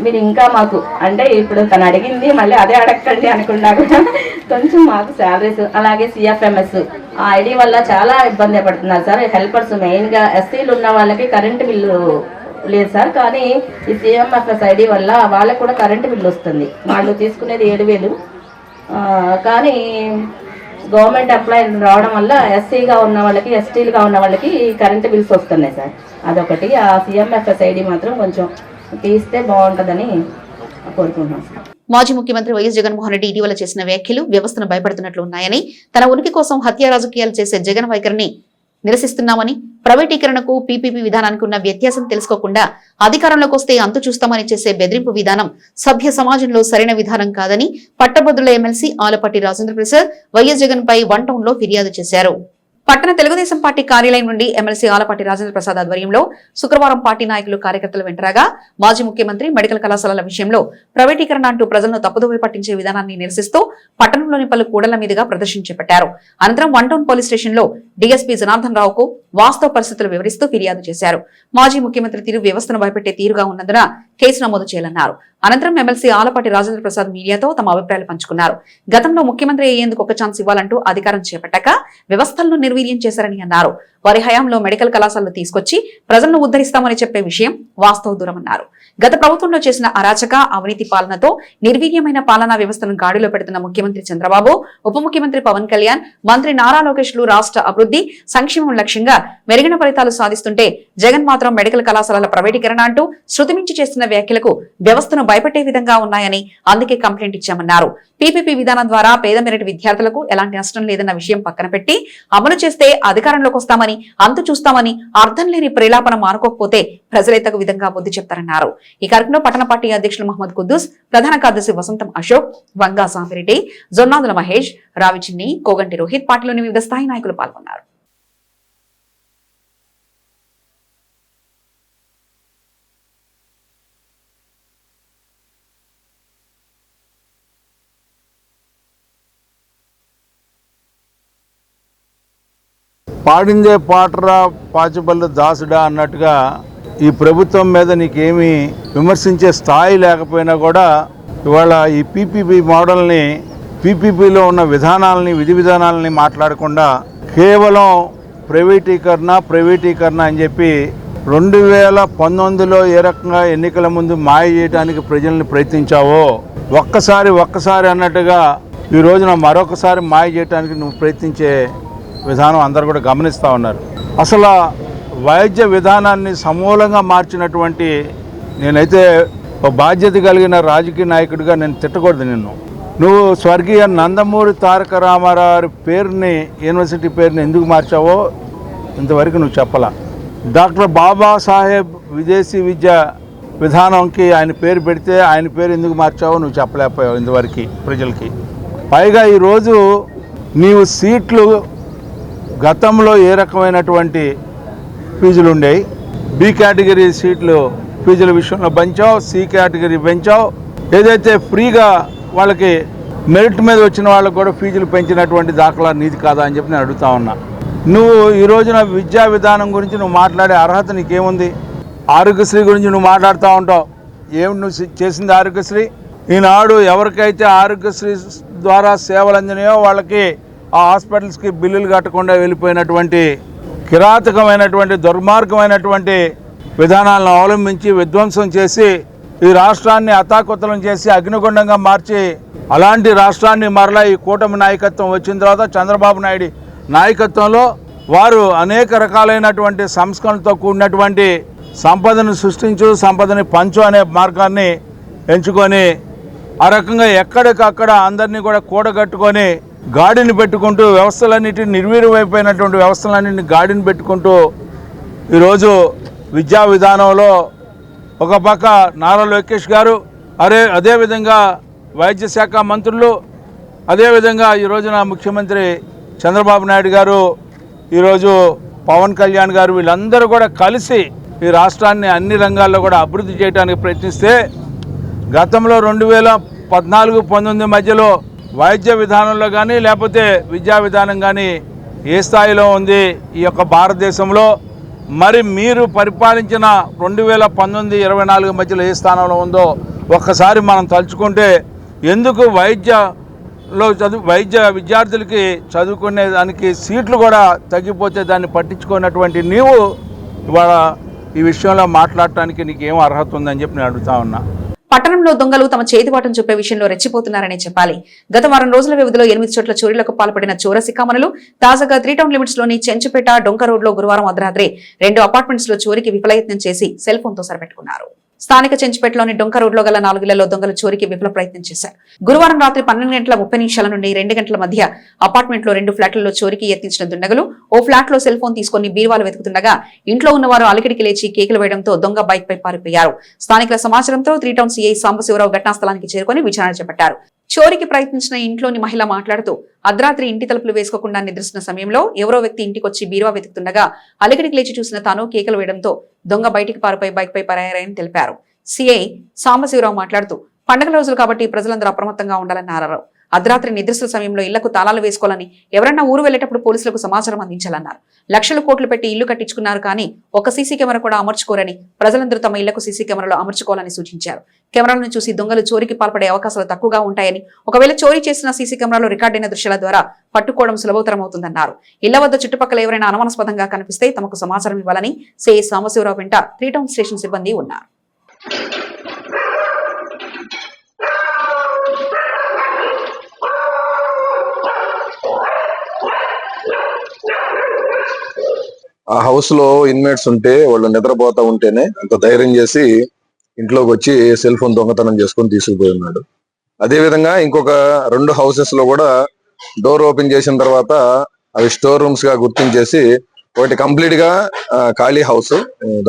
మీరు ఇంకా మాకు అంటే ఇప్పుడు తను అడిగింది మళ్ళీ అదే అడగండి అనుకున్నా కూడా కొంచెం మాకు శాలరీస్, అలాగే సిఎఫ్ఎంఎస్ ఆ ఐడి వల్ల చాలా ఇబ్బంది పడుతున్నారు సార్. హెల్పర్స్ మెయిన్గా ఎస్సీలు ఉన్న వాళ్ళకి కరెంటు బిల్లు లేదు సార్. కానీ ఈ CMFSID వల్ల వాళ్ళకు కూడా కరెంటు బిల్లు వస్తుంది. వాళ్ళు తీసుకునేది 7,000. కానీ గవర్నమెంట్ ఎంప్లాయీ రావడం వల్ల ఎస్సీగా ఉన్న వాళ్ళకి, ఎస్టీలుగా ఉన్న వాళ్ళకి కరెంటు బిల్స్ వస్తున్నాయి సార్. అదొకటి. ఆ CMFSID మాత్రం కొంచెం తీస్తే బాగుంటుందని కోరుకుంటున్నాం సార్. మాజీ ముఖ్యమంత్రి వైఎస్ జగన్మోహన్ రెడ్డి ఇటీవల చేసిన వ్యాఖ్యలు వ్యవస్థను భయపడుతున్నట్లు ఉన్నాయని, తన ఉనికి కోసం హత్య రాజకీయాలు చేసే జగన్ వైఖరిని నిరసిస్తున్నామని, ప్రైవేటీకరణకు PPP విధానానికి ఉన్న వ్యత్యాసం తెలుసుకోకుండా అధికారంలోకి వస్తే అంతు చూస్తామని చేసే బెదిరింపు విధానం సభ్య సమాజంలో సరైన విధానం కాదని పట్టభద్రుల ఎమ్మెల్సీ ఆలపాటి రాజేంద్ర ప్రసాద్ వైఎస్ జగన్ పై 1 టౌన్ లో ఫిర్యాదు చేశారు. పట్టణ తెలుగుదేశం పార్టీ కార్యాలయం నుండి ఎమ్మెల్సీ ఆలపాటి రాజేంద్ర ప్రసాద్ ఆధ్వర్యంలో శుక్రవారం పార్టీ నాయకులు కార్యకర్తలు వెంటరాగా మాజీ ముఖ్యమంత్రి మెడికల్ కళాశాలల విషయంలో ప్రైవేటీకరణ అంటూ ప్రజలను తప్పుదోవ పట్టించే విధానాన్ని నిరసిస్తూ పట్టణంలోని పలు కూడళ్ల మీదుగా ప్రదర్శన చేపట్టారు. అనంతరం 1 టౌన్ పోలీస్ స్టేషన్ లో DSP జనార్దన్ రావుకు వాస్తవ పరిస్థితులు వివరిస్తూ ఫిర్యాదు చేశారు. మాజీ ముఖ్యమంత్రి తీరు వ్యవస్థను భయపెట్టే తీరుగా ఉన్నందున కేసు నమోదు చేయాలన్నారు. అనంతరం ఎమ్మెల్సీ ఆలపాటి రాజేంద్ర ప్రసాద్ మీడియాతో తమ అభిప్రాయాలు పంచుకున్నారు. గతంలో ముఖ్యమంత్రి అయ్యేందుకు ఒక ఛాన్స్ ఇవ్వాలంటూ అధికారం చేపట్టాక వ్యవస్థలను నిర్వీర్యం చేశారని అన్నారు. వారి హయాంలో మెడికల్ కళాశాలలు తీసుకొచ్చి ప్రజలను ఉద్ధరిస్తామని చెప్పే విషయం వాస్తవ దూరమన్నారు. గత ప్రభుత్వంలో చేసిన అరాచక అవినీతి పాలనతో నిర్వీర్యమైన పాలనా వ్యవస్థను గాడిలో పెడుతున్న ముఖ్యమంత్రి చంద్రబాబు, ఉప ముఖ్యమంత్రి పవన్ కళ్యాణ్, మంత్రి నారా లోకేష్లు రాష్ట్ర అభివృద్ధి సంక్షేమం లక్ష్యంగా మెరుగైన ఫలితాలు సాధిస్తుంటే జగన్ మాత్రం మెడికల్ కళాశాలల ప్రైవేటీకరణ అంటూ శృతిమించి చేస్తున్న వ్యాఖ్యలకు వ్యవస్థను భయపెట్టే విధంగా ఉన్నాయని అందుకే కంప్లైంట్ ఇచ్చామన్నారు. PPP విధానం ద్వారా పేద మెరిట్ విద్యార్థులకు ఎలాంటి నష్టం లేదన్న విషయం పక్కన పెట్టి అమలు చేస్తే అధికారంలోకి వస్తామని, అంతు చూస్తామని అర్థం లేని ప్రేలాపన మానుకోకపోతే ప్రజలే తగు విధంగా బుద్ధి చెప్తారన్నారు. ఈ కార్యక్రమంలో పట్టణ పార్టీ అధ్యక్షులు మహమ్మద్ కుద్దూస్, ప్రధాన కార్యదర్శి వసంతం అశోక్, వంగా సామిరెడ్డి, జొన్నాదుల మహేష్, రావిచిన్ని, కోగంటి రోహిత్, పార్టీలోని వివిధ స్థాయి నాయకులు పాల్గొన్నారు. పాడిందే పాటరా పాచిబల్ల దాసుడా అన్నట్టుగా ఈ ప్రభుత్వం మీద నీకేమీ విమర్శించే స్థాయి లేకపోయినా కూడా ఇవాళ ఈ PPP మోడల్ని, PPPలో ఉన్న విధానాలని, విధి విధానాలని మాట్లాడకుండా కేవలం ప్రైవేటీకరణ అని చెప్పి 2019లో ఏ రకంగా ఎన్నికల ముందు మాయ చేయడానికి ప్రజల్ని ప్రయత్నించావో ఒక్కసారి అన్నట్టుగా ఈ రోజున మరొకసారి మాయ చేయడానికి నువ్వు ప్రయత్నించే విధానం అందరూ కూడా గమనిస్తూ ఉన్నారు. అసలు వైద్య విధానాన్ని సమూలంగా మార్చినటువంటి, నేనైతే ఒక బాధ్యత కలిగిన రాజకీయ నాయకుడిగా నేను తిట్టకూడదు నిన్ను. నువ్వు స్వర్గీయ నందమూరి తారక రామారావు పేరుని, యూనివర్సిటీ పేరుని ఎందుకు మార్చావో ఇంతవరకు నువ్వు చెప్పలా. డాక్టర్ బాబాసాహెబ్ విదేశీ విద్య విధానంకి ఆయన పేరు పెడితే ఆయన పేరు ఎందుకు మార్చావో నువ్వు చెప్పలేకపోయావు ఇంతవరకు ప్రజలకి. పైగా ఈరోజు నీవు సీట్లు గతంలో ఏ రకమైనటువంటి ఫీజులు ఉండేవి, B కేటగిరీ సీట్లు ఫీజుల విషయంలో పెంచావు, C కేటగిరీ పెంచావు. ఏదైతే ఫ్రీగా వాళ్ళకి మెరిట్ మీద వచ్చిన వాళ్ళకు కూడా ఫీజులు పెంచినటువంటి దాఖలా నీతి కాదా అని చెప్పి నేను అడుగుతా ఉన్నా. నువ్వు ఈ రోజున విద్యా విధానం గురించి నువ్వు మాట్లాడే అర్హత నీకేముంది? ఆరోగ్యశ్రీ గురించి నువ్వు మాట్లాడుతూ ఉంటావు. ఏమి నువ్వు చేసింది ఆరోగ్యశ్రీ? ఈనాడు ఎవరికైతే ఆరోగ్యశ్రీ ద్వారా సేవలు అందినాయో వాళ్ళకి ఆ హాస్పిటల్స్కి బిల్లులు కట్టకుండా వెళ్ళిపోయినటువంటి కిరాతకమైనటువంటి దుర్మార్గమైనటువంటి విధానాలను అవలంబించి విధ్వంసం చేసి ఈ రాష్ట్రాన్ని అతాకుతలం చేసి అగ్నిగుండంగా మార్చి, అలాంటి రాష్ట్రాన్ని మరలా ఈ కూటమి నాయకత్వం వచ్చిన తర్వాత చంద్రబాబు నాయుడు నాయకత్వంలో వారు అనేక రకాలైనటువంటి సంస్కరణలతో కూడినటువంటి సంపదను సృష్టించు, సంపదని పంచు అనే మార్గాన్ని ఎంచుకొని ఆ రకంగా ఎక్కడికక్కడ అందరినీ కూడా కూడగట్టుకొని గాడిని పెట్టుకుంటూ వ్యవస్థలన్నిటిని నిర్వీర్యమైపోయినటువంటి వ్యవస్థలన్నింటినీ గాడిని పెట్టుకుంటూ ఈరోజు విద్యా విధానంలో ఒక పక్క నారా లోకేష్ గారు, అదేవిధంగా వైద్య శాఖ మంత్రులు, అదేవిధంగా ఈ రోజున ముఖ్యమంత్రి చంద్రబాబు నాయుడు గారు, ఈరోజు పవన్ కళ్యాణ్ గారు, వీళ్ళందరూ కూడా కలిసి ఈ రాష్ట్రాన్ని అన్ని రంగాల్లో కూడా అభివృద్ధి చేయడానికి ప్రయత్నిస్తే గతంలో 2014-19 మధ్యలో వైద్య విధానంలో కానీ లేకపోతే విద్యా విధానం కానీ ఏ స్థాయిలో ఉంది ఈ యొక్క భారతదేశంలో? మరి మీరు పరిపాలించిన 2019-24 మధ్యలో ఏ స్థానంలో ఉందో ఒక్కసారి మనం తలుచుకుంటే, ఎందుకు వైద్య విద్యార్థులకి చదువుకునే దానికి సీట్లు కూడా తగ్గిపోతే దాన్ని పట్టించుకున్నటువంటి నీవు ఇవాళ ఈ విషయంలో మాట్లాడటానికి నీకేం అర్హత ఉందని చెప్పి నేను అడుగుతా ఉన్నా. పట్టణంలో దొంగలు తమ చేతివాటం చూపే విషయంలో రెచ్చిపోతున్నారనే చెప్పాలి. గత వారం రోజుల వ్యవధిలో 8 చోట్ల చోరీలకు పాల్పడిన చోరసికామణులు తాజాగా 3 టౌన్ లిమిట్స్ లోని చెంచుపేట డొంక రోడ్ లో గురువారం అర్ధరాత్రి 2 అపార్ట్మెంట్స్ లో చోరీకి విఫలయత్నం చేసి సెల్ ఫోన్ తో సరిపెట్టుకున్నారు. స్థానిక చెంచుపేటలోని డొంక రోడ్ లో గల 4 ఇళ్లలో దొంగలు చోరీకి విఫల ప్రయత్నం చేశారు. గురువారం రాత్రి 12:30 నుండి 2 గంటల మధ్య అపార్ట్మెంట్ లో 2 ఫ్లాట్లలో చోరీకి యత్నించిన దుండగులు ఓ ఫ్లాట్ లో సెల్ ఫోన్ తీసుకుని బీరువాలు వెతుకుతుండగా ఇంట్లో ఉన్నవారు అలికిడికి లేచి కేకలు వేయడంతో దొంగ బైక్ పై పారిపోయారు. స్థానికుల సమాచారంతో 3 టౌన్ సీఐ సాంబశివరావు ఘటనా స్థలానికి చేరుకుని విచారణ చేపట్టారు. చోరీకి ప్రయత్నించిన ఇంట్లోని మహిళ మాట్లాడుతూ అర్ధరాత్రి ఇంటి తలుపులు వేసుకోకుండా నిద్రిస్తున్న సమయంలో ఎవరో వ్యక్తి ఇంటికొచ్చి బీరువా వెతుకుతుండగా అలికిడికి లేచి చూసిన తాను కేకలు వేయడంతో దొంగ బయటికి పారిపోయి బైక్ పై పరారని తెలిపారు. సీఐ సాంబశివరావు మాట్లాడుతూ పండుగల రోజులు కాబట్టి ప్రజలందరూ అప్రమత్తంగా ఉండాలన్నారు. అర్ధరాత్రి నిద్రిస్తున్న సమయంలో ఇళ్లకు తాళాలు వేసుకోవాలని ఎవరన్నా ఊరు వెళ్లేటప్పుడు పోలీసులకు సమాచారం అందించాలన్నారు. లక్షలు కోట్లు పెట్టి ఇల్లు కట్టించుకున్నారు కానీ ఒక సీసీ కెమెరా కూడా అమర్చుకోరని ప్రజలందరూ తమ ఇళ్లకు సీసీ కెమెరాలు అమర్చుకోవాలని సూచించారు. కెమెరాలను చూసి దొంగలు చోరీకి పాల్పడే అవకాశాలు తక్కువగా ఉంటాయని ఒకవేళ చోరీ చేసిన సీసీ కెమెరాలో రికార్డైన దృశ్యాల ద్వారా పట్టుకోవడం సులభతరం అవుతుందన్నారు. ఇళ్ల వద్ద చుట్టుపక్కల ఎవరైనా అనుమానాస్పదంగా కనిపిస్తే తమకు సమాచారం ఇవ్వాలని సిఐ సాంబశివరావు వెంట 3 టౌన్ స్టేషన్ సిబ్బంది ఉన్నారు. ఆ హౌస్ లో ఇన్మేట్స్ ఉంటే వాళ్ళు నిద్రపోతా ఉంటేనే అంత ధైర్యం చేసి ఇంట్లోకి వచ్చి సెల్ ఫోన్ దొంగతనం చేసుకొని తీసుకుపోయి ఉన్నాడు. అదే విధంగా ఇంకొక 2 హౌసెస్ లో కూడా డోర్ ఓపెన్ చేసిన తర్వాత అవి స్టోర్ రూమ్స్ గా గుర్తించేసి ఒకటి కంప్లీట్ గా ఖాళీ హౌస్,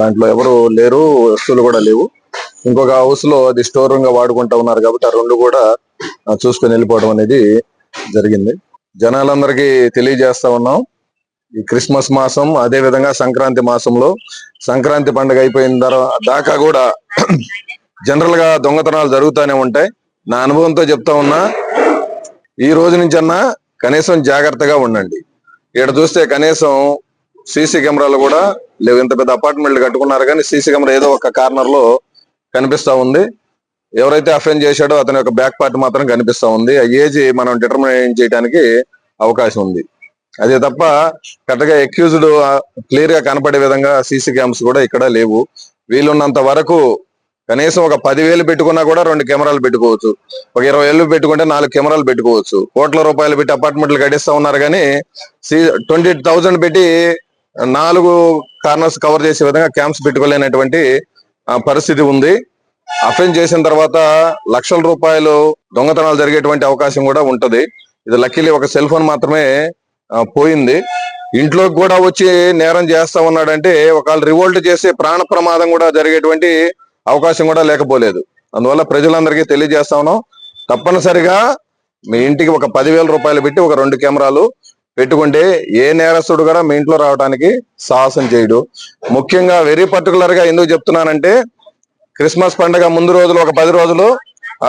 దాంట్లో ఎవరు లేరు, వస్తువులు కూడా లేవు. ఇంకొక హౌస్ లో అది స్టోర్ రూమ్ గా వాడుకుంటా ఉన్నారు కాబట్టి ఆ 2 కూడా చూసుకొని వెళ్ళిపోవడం అనేది జరిగింది. జనాలందరికీ తెలియజేస్తా ఉన్నాం, ఈ క్రిస్మస్ మాసం అదే విధంగా సంక్రాంతి మాసంలో సంక్రాంతి పండుగ అయిపోయిన దాకా కూడా జనరల్ గా దొంగతనాలు జరుగుతూనే ఉంటాయి. నా అనుభవంతో చెప్తా ఉన్నా, ఈ రోజు నుంచన్నా కనీసం జాగ్రత్తగా ఉండండి. ఇక్కడ చూస్తే కనీసం సీసీ కెమెరాలు కూడా లేవు. ఇంత పెద్ద అపార్ట్మెంట్లు కట్టుకున్నారు కానీ సీసీ కెమెరా ఏదో ఒక కార్నర్ లో కనిపిస్తా ఉంది. ఎవరైతే అఫెండ్ చేశాడో అతని యొక్క బ్యాక్ పార్ట్ మాత్రం కనిపిస్తా ఉంది. ఆ ఏజ్ మనం డిటర్మినేట్ చేయడానికి అవకాశం ఉంది. అదే తప్ప కరెక్ట్ గా అక్యూజ్డ్ క్లియర్ గా కనపడే విధంగా సీసీ క్యామ్స్ కూడా ఇక్కడ లేవు. వీలున్నంత వరకు కనీసం ఒక 10,000 పెట్టుకున్నా కూడా 2 కెమెరాలు పెట్టుకోవచ్చు. ఒక 20,000 పెట్టుకుంటే 4 కెమెరాలు పెట్టుకోవచ్చు. కోట్ల రూపాయలు పెట్టి అపార్ట్మెంట్లు కట్టిస్తా ఉన్నారు కానీ 20,000 పెట్టి 4 కార్నర్స్ కవర్ చేసే విధంగా క్యాంప్స్ పెట్టుకోలేనటువంటి పరిస్థితి ఉంది. అఫెన్స్ చేసిన తర్వాత లక్షల రూపాయలు దొంగతనాలు జరిగేటువంటి అవకాశం కూడా ఉంటది. ఇది లక్కీలీ ఒక సెల్ ఫోన్ మాత్రమే పోయింది. ఇంట్లోకి కూడా వచ్చి నేరం చేస్తా ఉన్నాడంటే ఒకవేళ రివోల్ట్ చేసి ప్రాణ ప్రమాదం కూడా జరిగేటువంటి అవకాశం కూడా లేకపోలేదు. అందువల్ల ప్రజలందరికీ తెలియజేస్తా ఉన్నాం, తప్పనిసరిగా మీ ఇంటికి ఒక 10,000 రూపాయలు పెట్టి ఒక 2 కెమెరాలు పెట్టుకుంటే ఏ నేరస్తుడు కూడా మీ ఇంట్లో రావడానికి సాహసం చేయడు. ముఖ్యంగా వెరీ పర్టికులర్ గా ఎందుకు చెప్తున్నానంటే, క్రిస్మస్ పండుగ ముందు రోజులు ఒక 10 రోజులు,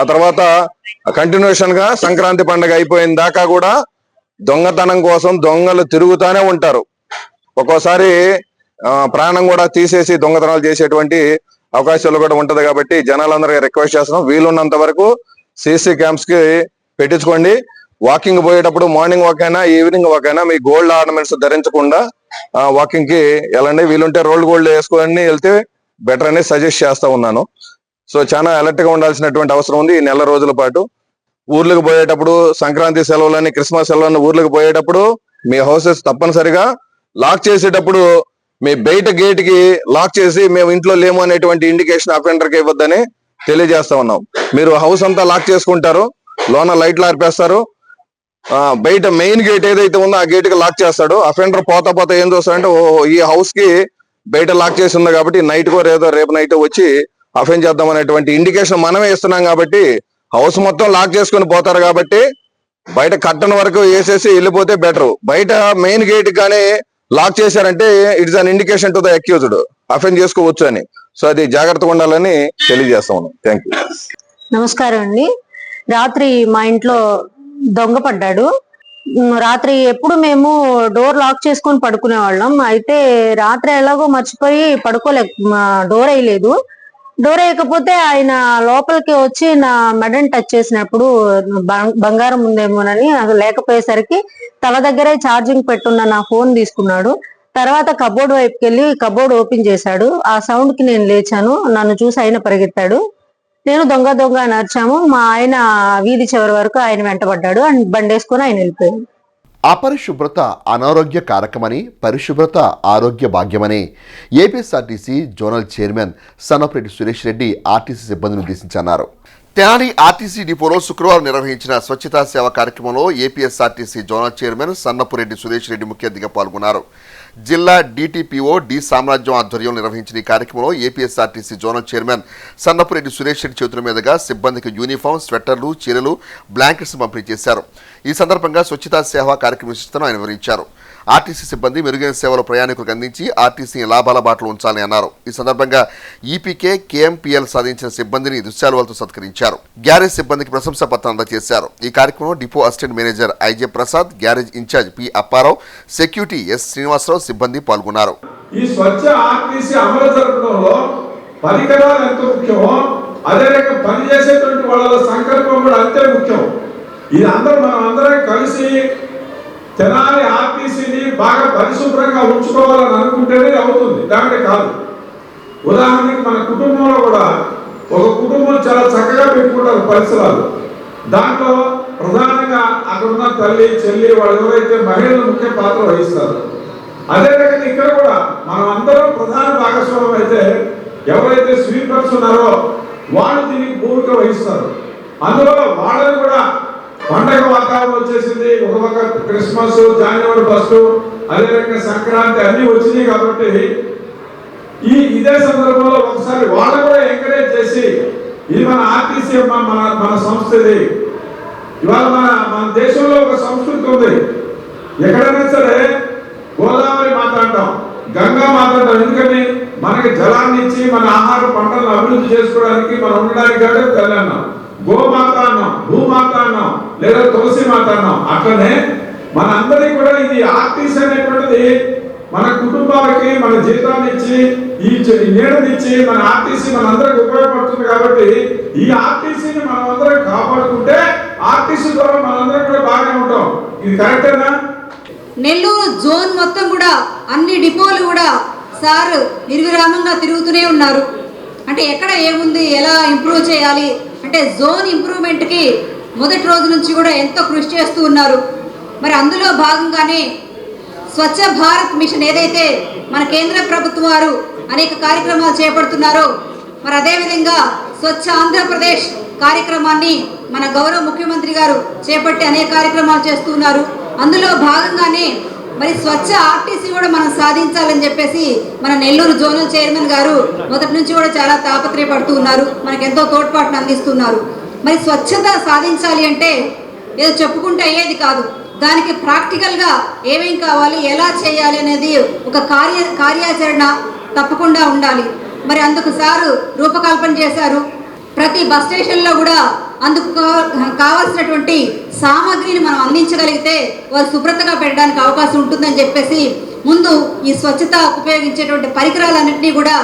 ఆ తర్వాత కంటిన్యూషన్ గా సంక్రాంతి పండుగ అయిపోయిన దాకా కూడా దొంగతనం కోసం దొంగలు తిరుగుతూనే ఉంటారు. ఒక్కోసారి ప్రాణం కూడా తీసేసి దొంగతనాలు చేసేటువంటి అవకాశాలు కూడా ఉంటది. కాబట్టి జనాలందరికీ రిక్వెస్ట్ చేస్తున్నాం, వీలున్నంత వరకు సీసీ క్యామ్స్ కి పెట్టించుకోండి. వాకింగ్ పోయేటప్పుడు మార్నింగ్ వాక్ అయినా ఈవినింగ్ వాక్ అయినా మీ గోల్డ్ ఆర్నమెంట్స్ ధరించకుండా వాకింగ్ కి వెళ్ళండి. వీలుంటే రోల్డ్ గోల్డ్ వేసుకొని వెళ్తే బెటర్ అని సజెస్ట్ చేస్తా ఉన్నాను. సో చాలా అలర్ట్ గా ఉండాల్సినటువంటి అవసరం ఉంది. ఈ నెల రోజుల పాటు ఊర్లకు పోయేటప్పుడు, సంక్రాంతి సెలవులని, క్రిస్మస్ సెలవులని ఊర్లకు పోయేటప్పుడు మీ హౌసెస్ తప్పనిసరిగా లాక్ చేసేటప్పుడు మీ బయట గేట్ కి లాక్ చేసి మేము ఇంట్లో లేము అనేటువంటి ఇండికేషన్ అఫెండర్ కి ఇవ్వద్దని తెలియజేస్తా ఉన్నాం. మీరు హౌస్ అంతా లాక్ చేసుకుంటారు, లోన లైట్లు ఆర్పేస్తారు, బయట మెయిన్ గేట్ ఏదైతే ఉందో ఆ గేట్ కి లాక్ చేస్తాడు. అఫెండర్ పోతా ఏం చూస్తాడంటే, ఈ హౌస్ కి బయట లాక్ చేసి ఉంది కాబట్టి నైట్ కో రేపు నైట్ వచ్చి అఫెండ్ చేద్దాం అనేటువంటి ఇండికేషన్ మనమే ఇస్తున్నాం. కాబట్టి హౌస్ మొత్తం లాక్ చేసుకుని పోతారు కాబట్టి బయట కట్టన వరకు వేసేసి వెళ్ళిపోతే బెటర్. బయట మెయిన్ గేట్ కానీ లాక్ చేశారంటే it's an indication to the accused, offend చేసుకోవచ్చు అని. సో అది జాగ్రత్తగా ఉండాలని తెలియజేస్తా ఉన్నాం. Thank you. నమస్కారం అండి. రాత్రి మా ఇంట్లో దొంగ పడ్డాడు. రాత్రి ఎప్పుడు మేము డోర్ లాక్ చేసుకొని పడుకునే వాళ్ళం. అయితే రాత్రి ఎలాగో మర్చిపోయి డోర్ వేయలేదు. డోర్ వేయకపోతే ఆయన లోపలికి వచ్చి నా మెడని టచ్ చేసినప్పుడు బంగారం ఉందేమోనని, అది లేకపోయేసరికి తల దగ్గరే ఛార్జింగ్ పెట్టున్న నా ఫోన్ తీసుకున్నాడు. తర్వాత కబోర్డ్ వైపుకి వెళ్ళి కబోర్డ్ ఓపెన్ చేశాడు. ఆ సౌండ్ కి నేను లేచాను. నన్ను చూసి ఆయన పరిగెత్తాడు. నేను దొంగ దొంగ అని అరిచాము. మా ఆయన వీధి చివరి వరకు ఆయన వెంటబడ్డాడు అండ్ బండేసుకొని ఆయన వెళ్ళిపోయాడు. అపరిశుభ్రత అనారోగ్య కారకమని, పరిశుభ్రత ఆరోగ్య భాగ్యమని ఏపీఎస్ఆర్టీసీ జోనల్ చైర్మన్ సన్నపురెడ్డి సురేష్ రెడ్డి ఆర్టీసీ సిబ్బందిని ఉద్దేశించన్నారు. తెనాలి ఆర్టీసీ డిపోలో శుక్రవారం నిర్వహించిన స్వచ్ఛతా సేవ కార్యక్రమంలో APSRTC zonal chairman Sannapureddy Suresh Reddy ముఖ్య అతిథిగా పాల్గొన్నారు. జిల్లా డిటిపిఓ డి సామ్రాజ్యం ఆధ్వర్యంలో నిర్వహించిన ఈ కార్యక్రమంలో APSRTC zonal chairman Sannapureddy Suresh Reddy చేతుల మీదుగా సిబ్బందికి యూనిఫామ్, స్వెట్టర్లు, చీరలు, బ్లాంకెట్స్ పంపిణీ చేశారు. ఈ సందర్భంగా స్వచ్ఛతా సేవ కార్యక్రమ విశిష్టతను ఆయన వివరించారు. ఆర్టీసీ సిబ్బంది మెరుగైన సేవలు ప్రయాణికులకు అందించి ఆర్టీసీని లాభాల బాటలు ఉంచాలని అన్నారు. ఈ సందర్భంగా ఈపీకే, కేఎంపీఎల్ సాధించిన సిబ్బందిని దుశ్శాలువాలతో సత్కరించారు. గ్యారేజ్ సిబ్బందికి ప్రశంసా పత్రం అందజేశారు. ఈ కార్యక్రమంలో depot assistant manager I J Prasad, garage incharge P Apparao, security S Srinivasarao సిబ్బంది పాల్గొన్నారు. ఈ స్వచ్ఛ ఆర్టీసీ అమలు జరపడంలో పరికరాలు ఎంత ముఖ్యమో అదే రకంగా పనిచేసేటువంటి వాళ్ళ సంకల్పం కూడా అంతే ముఖ్యం. ఇది మనం అందరం కలిసి తెనాలి ఆర్టీసీని బాగా పరిశుభ్రంగా ఉంచుకోవాలని అనుకుంటేనే అవుతుంది, దాంట్లో కాదు. ఉదాహరణకి మన కుటుంబంలో కూడా ఒక కుటుంబం చాలా చక్కగా పెట్టుకుంటారు పరిసరాలు. దాంట్లో ప్రధానంగా అక్కడున్న తల్లి, చెల్లి, వాళ్ళు ఎవరైతే మహిళలు ముఖ్య పాత్ర వహిస్తారు. అదే రకంగా ఇక్కడ కూడా మనం అందరం ప్రధాన భాగస్వామ్యం అయితే ఎవరైతే స్వీపర్స్ ఉన్నారో వాళ్ళు దీనికి భూమిక వహిస్తారు. అందులో వాళ్ళని కూడా పండగ వాతావరణం వచ్చేసింది. ఒక పక్క క్రిస్మస్, జనవరి 1 అదే రకంగా సంక్రాంతి అన్ని వచ్చినాయి కాబట్టి ఇదే సందర్భంలో ఒకసారి వాళ్ళని కూడా ఎంకరేజ్ చేసి ఇది మన ఆర్టీసీ మన సంస్థది. ఇవాళ మన దేశంలో ఒక సంస్కృతి ఉంది. ఎక్కడైనా సరే గోదావరి మాత అంటాం, గంగా మాత అంటాం. ఎందుకని మనకి జలాన్ని ఇచ్చి మన ఆహార పంటలను అభివృద్ధి చేసుకోవడానికి మనం ఉండడానికి కాబట్టి తల్లి అన్నాం. గోమాత అన్నాం, భూమాత అన్నాం, లేదా తులసి మాత అన్నాం. అట్లనే మనందరికీ కూడా ఇది ఆర్టీసీ అనేటువంటిది మన కుటుంబాలకి మన జీతాన్ని ఇచ్చి ఈ నీడనిచ్చి మన ఆర్టీసీ మనందరికి ఉపయోగపడుతుంది. కాబట్టి ఈ ఆర్టీసీని మనం అందరం కాపాడుకుంటే ఆర్టీసీ ద్వారా మనందరం కూడా బాగానే ఉంటాం. ఇది కరెక్టేనా? నెల్లూరు జోన్ మొత్తం కూడా అన్ని డిపోలు కూడా సార్ నిర్విరామంగా తిరుగుతూనే ఉన్నారు. అంటే ఎక్కడ ఏముంది, ఎలా ఇంప్రూవ్ చేయాలి అంటే జోన్ ఇంప్రూవ్మెంట్కి మొదటి రోజు నుంచి కూడా ఎంతో కృషి చేస్తూ ఉన్నారు. మరి అందులో భాగంగానే స్వచ్ఛ భారత్ మిషన్ ఏదైతే మన కేంద్ర ప్రభుత్వం వారు అనేక కార్యక్రమాలు చేపడుతున్నారో మరి అదేవిధంగా స్వచ్ఛ ఆంధ్రప్రదేశ్ కార్యక్రమాన్ని మన గౌరవ ముఖ్యమంత్రి గారు చేపట్టి అనేక కార్యక్రమాలు చేస్తున్నారు. అందులో భాగంగానే మరి స్వచ్ఛ ఆర్టీసీ కూడా మనం సాధించాలని చెప్పేసి మన నెల్లూరు జోనల్ చైర్మన్ గారు మొదటి నుంచి కూడా చాలా తాపత్రయపడుతూ ఉన్నారు. మనకు ఎంతో తోడ్పాటును అందిస్తున్నారు. మరి స్వచ్ఛత సాధించాలి అంటే ఏదో చెప్పుకుంటే అయ్యేది కాదు. దానికి ప్రాక్టికల్గా ఏమేం కావాలి, ఎలా చేయాలి అనేది ఒక కార్యాచరణ తప్పకుండా ఉండాలి. మరి అందుకు సారు రూపకల్పన చేశారు. ప్రతి బస్ స్టేషన్లో కూడా అందుకు కావాల్సినటువంటి సామాగ్రిని మనం అందించగలిగితే వారు శుభ్రతగా పెట్టడానికి అవకాశం ఉంటుందని చెప్పేసి ముందు ఈ స్వచ్ఛత ఉపయోగించేటువంటి పరికరాలన్నింటినీ కూడా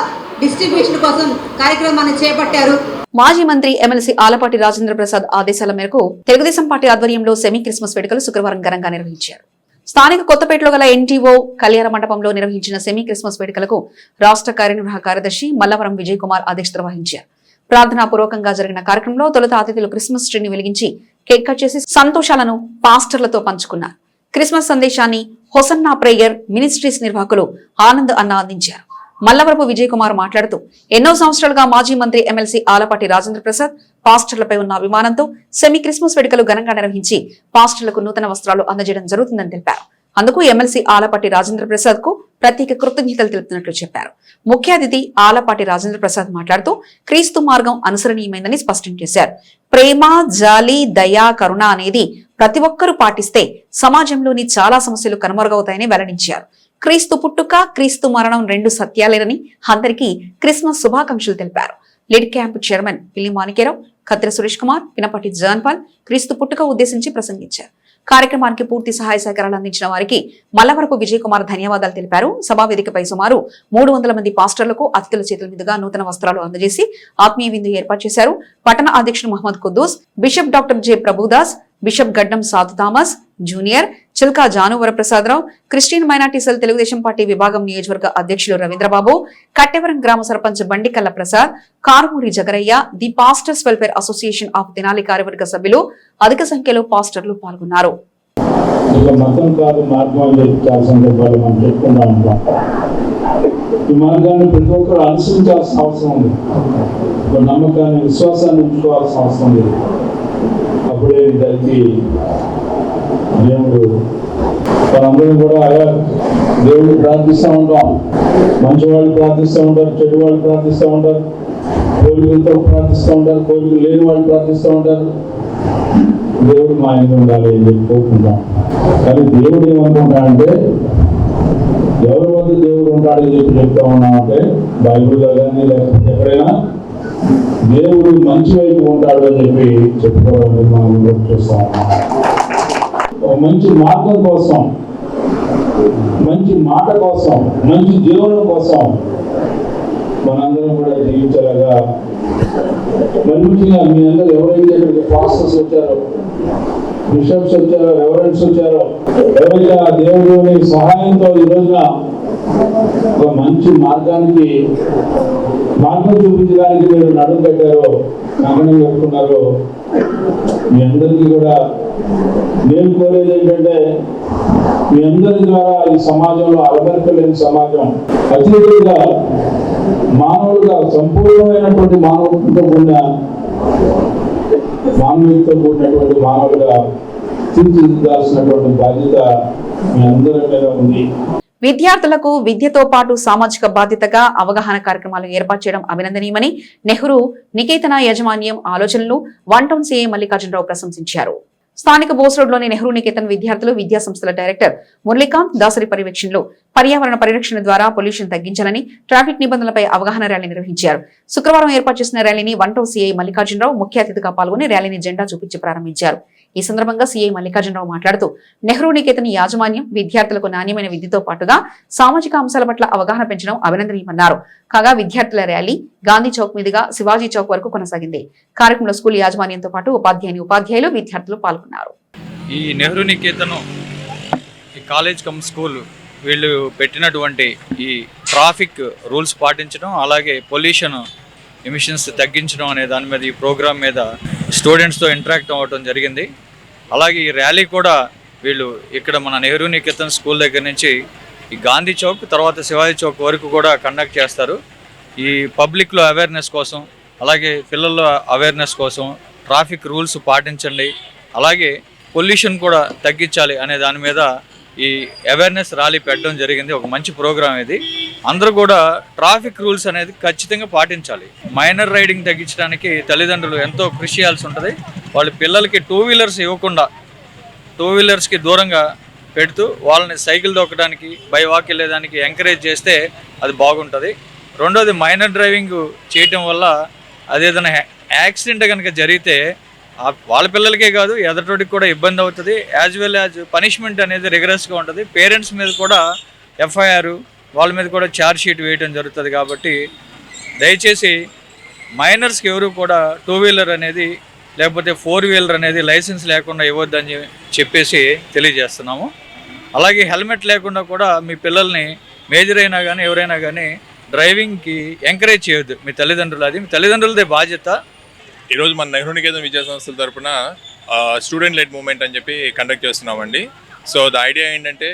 డిస్ట్రిబ్యూషన్ కోసం కార్యక్రమాన్ని చేపట్టారు. మాజీ మంత్రి ఎమ్మెల్సీ ఆలపాటి రాజేంద్ర ప్రసాద్ ఆదేశాల మేరకు తెలుగుదేశం పార్టీ ఆధ్వర్యంలో సెమీ క్రిస్మస్ వేడుకలు శుక్రవారం ఘనంగా నిర్వహించారు. స్థానిక కొత్తపేటలో గల ఎన్టీఓ కళ్యాణ మండపంలో నిర్వహించిన సెమీ క్రిస్మస్ వేడుకలకు రాష్ట్ర కార్యనిర్వాహక కార్యదర్శి మల్లవరం విజయ్ కుమార్ అధ్యక్షత వహించారు. ప్రార్థనాపూర్వకంగా జరిగిన కార్యక్రమంలో తొలుత అతిథులు క్రిస్మస్ ట్రీని వెలిగించి కేక్ కట్ చేసి సంతోషాలను పాస్టర్లతో పంచుకున్నారు. క్రిస్మస్ సందేశాన్ని హొసన్నా ప్రేయర్ మినిస్ట్రీస్ నిర్వాహకులు ఆనంద్ అన్న అందించారు. మల్లవరపు విజయ్ కుమార్ మాట్లాడుతూ ఎన్నో సంవత్సరాలుగా మాజీ మంత్రి ఎమ్మెల్సీ ఆలపాటి రాజేంద్ర ప్రసాద్ పాస్టర్లపై ఉన్న అభిమానంతో సెమీ క్రిస్మస్ వేడుకలు ఘనంగా నిర్వహించి పాస్టర్లకు నూతన వస్త్రాలు అందజేయడం జరుగుతుందని తెలిపారు. అందుకు ఎమ్మెల్సీ ఆలపాటి రాజేంద్ర ప్రసాద్ కు ప్రత్యేక కృతజ్ఞతలు తెలుపుతున్నట్లు చెప్పారు. ముఖ్య అతిథి ఆలపాటి రాజేంద్ర ప్రసాద్ మాట్లాడుతూ క్రీస్తు మార్గం అనుసరణీయమైందని స్పష్టం చేశారు. ప్రేమ, జాలి, దయ, కరుణ అనేది ప్రతి ఒక్కరూ పాటిస్తే సమాజంలోని చాలా సమస్యలు కనుమరుగవుతాయని వెల్లడించారు. క్రీస్తు పుట్టుక, క్రీస్తు మరణం రెండు సత్యాలేనని అందరికీ క్రిస్మస్ శుభాకాంక్షలు తెలిపారు. లీడ్ క్యాంప్ చైర్మన్ పిల్లి మాణిక్యరావు, కత్తిర సురేష్ కుమార్, పినపటి జాన్పాల్ క్రీస్తు పుట్టుక ఉద్దేశించి ప్రసంగించారు. కార్యక్రమానికి పూర్తి సహాయ సహకారాలు అందించిన వారికి మల్లవరపు విజయ్ కుమార్ ధన్యవాదాలు తెలిపారు. సభా వేదికపై సుమారు 300 మంది పాస్టర్లకు అతిథుల చేతుల మీదుగా నూతన వస్త్రాలు అందజేసి ఆత్మీయ విందు ఏర్పాటు చేశారు. పట్టణ అధ్యక్షుడు Mohammed Kuddus, bishop doctor J Prabhudas, bishop Gaddam Sadhu Thomas junior, Chilka Janu Varaprasadarao, Christian minority cell Telugudesam party విభాగం నియోజకవర్గ అధ్యక్షులు రవీంద్రబాబు, కట్టెవరం గ్రామ sarpanch Bandikalla Prasad, Karumuri Jagarayya, the pastors welfare association of Tenali కార్యవర్గ సభ్యులు, అధిక సంఖ్యలో పాస్టర్లు పాల్గొన్నారు. మతం కాదు మార్గం అని చెప్పి చాలా సందర్భాలు మనం చెప్పుకుంటా ఉంటాం. ఈ మార్గాన్ని ప్రతి ఒక్కరు అనుసరించాల్సిన అవసరం ఉంది. ఒక నమ్మకాన్ని, విశ్వాసాన్ని ఉంచుకోవాల్సిన అవసరం ఉంది. అప్పుడే దానికి దేవుడు మనందరం కూడా దేవుడిని ప్రార్థిస్తూ ఉంటాం. మంచి వాళ్ళు ప్రార్థిస్తూ ఉంటారు, చెడు వాళ్ళు ప్రార్థిస్తూ ఉంటారు, కోరికలతో ప్రార్థిస్తూ ఉంటారు, కోరికలు లేని వాళ్ళు ప్రార్థిస్తూ ఉంటారు. దేవుడు మా ఇంట్లో ఉండాలి అని చెప్పి కోరుకుంటాం. కానీ దేవుడు ఏమనుకుంటాడంటే ఎవరి వద్ద దేవుడు ఉంటాడని చెప్పి చెప్తా ఉన్నామంటే బైబిల్లో కానీ లేకపోతే ఎక్కడైనా దేవుడు మంచి వైపు ఉంటాడు అని చెప్పి చెప్పుకోవడానికి మనం చూస్తా ఉన్నాం. ఒక మంచి మార్గం కోసం, మంచి మాట కోసం, మంచి జీవనం కోసం మనందరం కూడా జీవించేలాగా మరి ముఖ్యంగా మీ అందరూ ఎవరైతే ఇక్కడికి పాస్టర్స్ వచ్చారో, బిషప్స్ వచ్చారో, రెవరెంట్స్ వచ్చారో, ఎవరైతే ఆ దేవుని సహాయంతో ఈ రోజున ఒక మంచి మార్గం చూపించడానికి మీరు నడుము కట్టారో, కంకణం కట్టుకున్నారో, మీ అందరికీ కూడా నేను కోరేది ఏంటంటే మీ అందరి ద్వారా ఈ సమాజంలో అలమరికలేని సమాజం అత్యధికంగా మానవులుగా సంపూర్ణమైనటువంటి మానవులతో కూడినటువంటి మానవులుగా తీర్చిదిద్దాల్సినటువంటి బాధ్యత మీ అందరి మీద ఉంది. విద్యార్థులకు విద్యతో పాటు సామాజిక బాధ్యతగా అవగాహన కార్యక్రమాలు ఏర్పాటు చేయడం అభినందనీయమని నెహ్రూ నికేతన యాజమాన్యం ఆలోచనలు వన్ టౌన్ సీఐ మల్లికార్జునరావు ప్రశంసించారు. స్థానిక బోస్ రోడ్లోని నెహ్రూ నికేతన్ విద్యార్థులు విద్యా సంస్థల డైరెక్టర్ మురళీకాంత్ దాసరి పర్యవేక్షణలో పర్యావరణ పరిరక్షణ ద్వారా పొల్యూషన్ తగ్గించాలని ట్రాఫిక్ నిబంధనలపై అవగాహన ర్యాలీ నిర్వహించారు. శుక్రవారం ఏర్పాటు చేసిన ర్యాలీని వన్ టౌన్ సీఐ మల్లికార్జునరావు ముఖ్య అతిథిగా పాల్గొని ర్యాలీని జెండా చూపించి ప్రారంభించారు. ఈ సందర్భంగా సీఐ మల్లికార్జునరావు మాట్లాడుతూ నెహ్రూ నికేతన్ యాజమాన్యం విద్యార్థులకు నాణ్యమైన విద్యతో పాటుగా సామాజిక అంశాల పట్ల అవగాహన పెంచడం అభినందనీయమన్నారు. కాగా విద్యార్థుల ర్యాలీ గాంధీ చౌక్ మీదుగా శివాజీ చౌక్ వరకు కొనసాగింది. కార్యక్రమంలో స్కూల్ యాజమాన్యంతో పాటు ఉపాధ్యాయులు విద్యార్థులు పాల్గొన్నారు. ఈ నెహ్రూ నికేతన్ ఈ కాలేజ్ కమ్ స్కూల్ వీళ్ళు పెట్టినటువంటి ఈ ట్రాఫిక్ రూల్స్ పాటించడం, అలాగే పొల్యూషన్ ఎమిషన్స్ తగ్గించడం అనే దాని మీద ఈ ప్రోగ్రామ్ మీద స్టూడెంట్స్తో ఇంటరాక్ట్ అవ్వడం జరిగింది. అలాగే ఈ ర్యాలీ కూడా వీళ్ళు ఇక్కడ మన నెహ్రూ నికేతన్ స్కూల్ దగ్గర నుంచి ఈ గాంధీ చౌక్ తర్వాత శివాజీ చౌక్ వరకు కూడా కండక్ట్ చేస్తారు. ఈ పబ్లిక్లో అవేర్నెస్ కోసం, అలాగే పిల్లల్లో అవేర్నెస్ కోసం ట్రాఫిక్ రూల్స్ పాటించండి, అలాగే పొల్యూషన్ కూడా తగ్గించాలి అనే దాని మీద ఈ అవేర్నెస్ ర్యాలీ పెట్టడం జరిగింది. ఒక మంచి ప్రోగ్రామ్ ఇది. అందరూ కూడా ట్రాఫిక్ రూల్స్ అనేది ఖచ్చితంగా పాటించాలి. మైనర్ రైడింగ్ తగ్గించడానికి తల్లిదండ్రులు ఎంతో కృషి చేయాల్సి ఉంటుంది. వాళ్ళ పిల్లలకి 2 వీలర్స్ ఇవ్వకుండా 2 వీలర్స్కి దూరంగా పెడుతూ వాళ్ళని సైకిల్ తొక్కడానికి, బై వాక్ వెళ్ళేదానికి ఎంకరేజ్ చేస్తే అది బాగుంటుంది. రెండోది, మైనర్ డ్రైవింగ్ చేయటం వల్ల అదేదైనా యాక్సిడెంట్ కనుక జరిగితే వాళ్ళ పిల్లలకే కాదు ఎదటోడికి కూడా ఇబ్బంది అవుతుంది. యాజ్ వెల్ యాజ్ పనిష్మెంట్ అనేది రిగరస్గా ఉంటుంది. పేరెంట్స్ మీద కూడా ఎఫ్ఐఆర్, వాళ్ళ మీద కూడా ఛార్జ్ షీట్ వేయడం జరుగుతుంది. కాబట్టి దయచేసి మైనర్స్కి ఎవరు కూడా 2 వీలర్ అనేది లేకపోతే 4 వీలర్ అనేది లైసెన్స్ లేకుండా ఇవ్వద్దని చెప్పేసి తెలియజేస్తున్నాము. అలాగే హెల్మెట్ లేకుండా కూడా మీ పిల్లల్ని మేజర్ అయినా కానీ ఎవరైనా కానీ డ్రైవింగ్కి ఎంకరేజ్ చేయొద్దు. మీ తల్లిదండ్రులు, అది మీ తల్లిదండ్రులదే బాధ్యత. ఈరోజు మన నెహ్రూ నికేతన్ విద్యా సంస్థల తరఫున స్టూడెంట్ లెడ్ మూవ్మెంట్ అని చెప్పి కండక్ట్ చేస్తున్నామండి. సో ద ఐడియా ఏంటంటే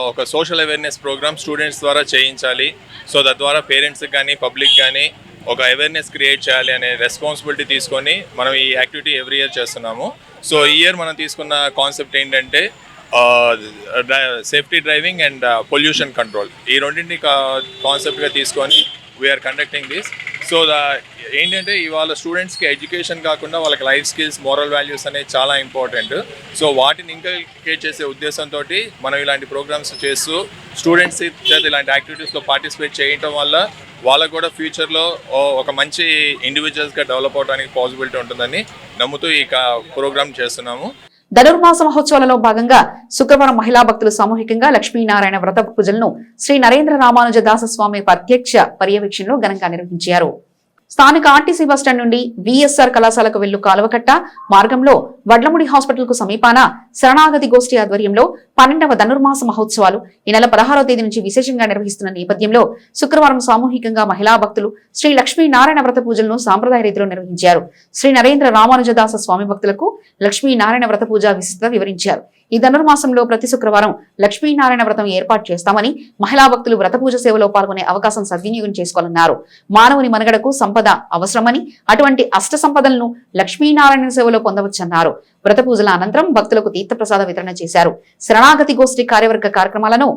ఒక సోషల్ అవేర్నెస్ ప్రోగ్రామ్ స్టూడెంట్స్ ద్వారా చేయించాలి. సో తద్వారా పేరెంట్స్కి కానీ పబ్లిక్ కానీ ఒక అవేర్నెస్ క్రియేట్ చేయాలి అనే రెస్పాన్సిబిలిటీ తీసుకొని మనం ఈ యాక్టివిటీ ఎవ్రీ ఇయర్ చేస్తున్నాము. సో ఈ ఇయర్ మనం తీసుకున్న కాన్సెప్ట్ ఏంటంటే safety driving and pollution control, ఈ రెండింటిని కాన్సెప్ట్గా తీసుకొని వీఆర్ కండక్టింగ్ దిస్. సో ఏంటంటే ఇవాళ స్టూడెంట్స్కి ఎడ్యుకేషన్ కాకుండా వాళ్ళకి లైఫ్ స్కిల్స్, మోరల్ వాల్యూస్ అనేది చాలా ఇంపార్టెంట్. సో వాటిని ఇంకల్కేట్ చేసే ఉద్దేశంతో మనం ఇలాంటి ప్రోగ్రామ్స్ చేస్తూ స్టూడెంట్స్ చేత ఇలాంటి యాక్టివిటీస్లో పార్టిసిపేట్ చేయడం వల్ల వాళ్ళకు కూడా ఫ్యూచర్లో ఒక మంచి ఇండివిజువల్స్గా డెవలప్ అవడానికి పాసిబిలిటీ ఉంటుందని నమ్ముతూ ఈ ప్రోగ్రామ్ చేస్తున్నాము. ధనుర్మాస మహోత్సవాలలో భాగంగా శుక్రవారం మహిళా భక్తులు సామూహికంగా లక్ష్మీనారాయణ వ్రత పూజలను శ్రీ నరేంద్ర రామానుజ దాస స్వామి ప్రత్యక్ష పర్యవేక్షణలో ఘనంగా నిర్వహించారు. స్థానిక ఆర్టీసీ బస్టాండ్ నుండి విఎస్ఆర్ కళాశాలకు వెళ్లు కాలువకట్ట మార్గంలో వడ్లముడి హాస్పిటల్ కు సమీపాన శరణాగతి గోష్ఠి ఆధ్వర్యంలో 12వ ధనుర్మాస మహోత్సవాలు ఈ నెల 16వ తేదీ నుంచి విశేషంగా నిర్వహిస్తున్న నేపథ్యంలో శుక్రవారం సామూహికంగా మహిళా భక్తులు శ్రీ లక్ష్మీనారాయణ వ్రత పూజలను సాంప్రదాయ రీతిలో నిర్వహించారు. శ్రీ నరేంద్ర రామానుజదాస స్వామి భక్తులకు లక్ష్మీనారాయణ వ్రత పూజ విశిష్టత వివరించారు. ఈ ధనుర్మాసంలో ప్రతి శుక్రవారం లక్ష్మీనారాయణ వ్రతం ఏర్పాటు చేస్తామని, మహిళా భక్తులు వ్రత పూజ సేవలో పాల్గొనే అవకాశం సద్వినియోగం చేసుకోవాలన్నారు. మానవుని మనుగడకు సంపద అవసరమని, అటువంటి అష్ట సంపదలను లక్ష్మీనారాయణ సేవలో పొందవచ్చన్నారు. వ్రత పూజల అనంతరం భక్తులకు తీర్థప్రసాద వితరణ చేశారు. శరణాగతి గోష్ఠి కార్యవర్గ కార్యక్రమాలను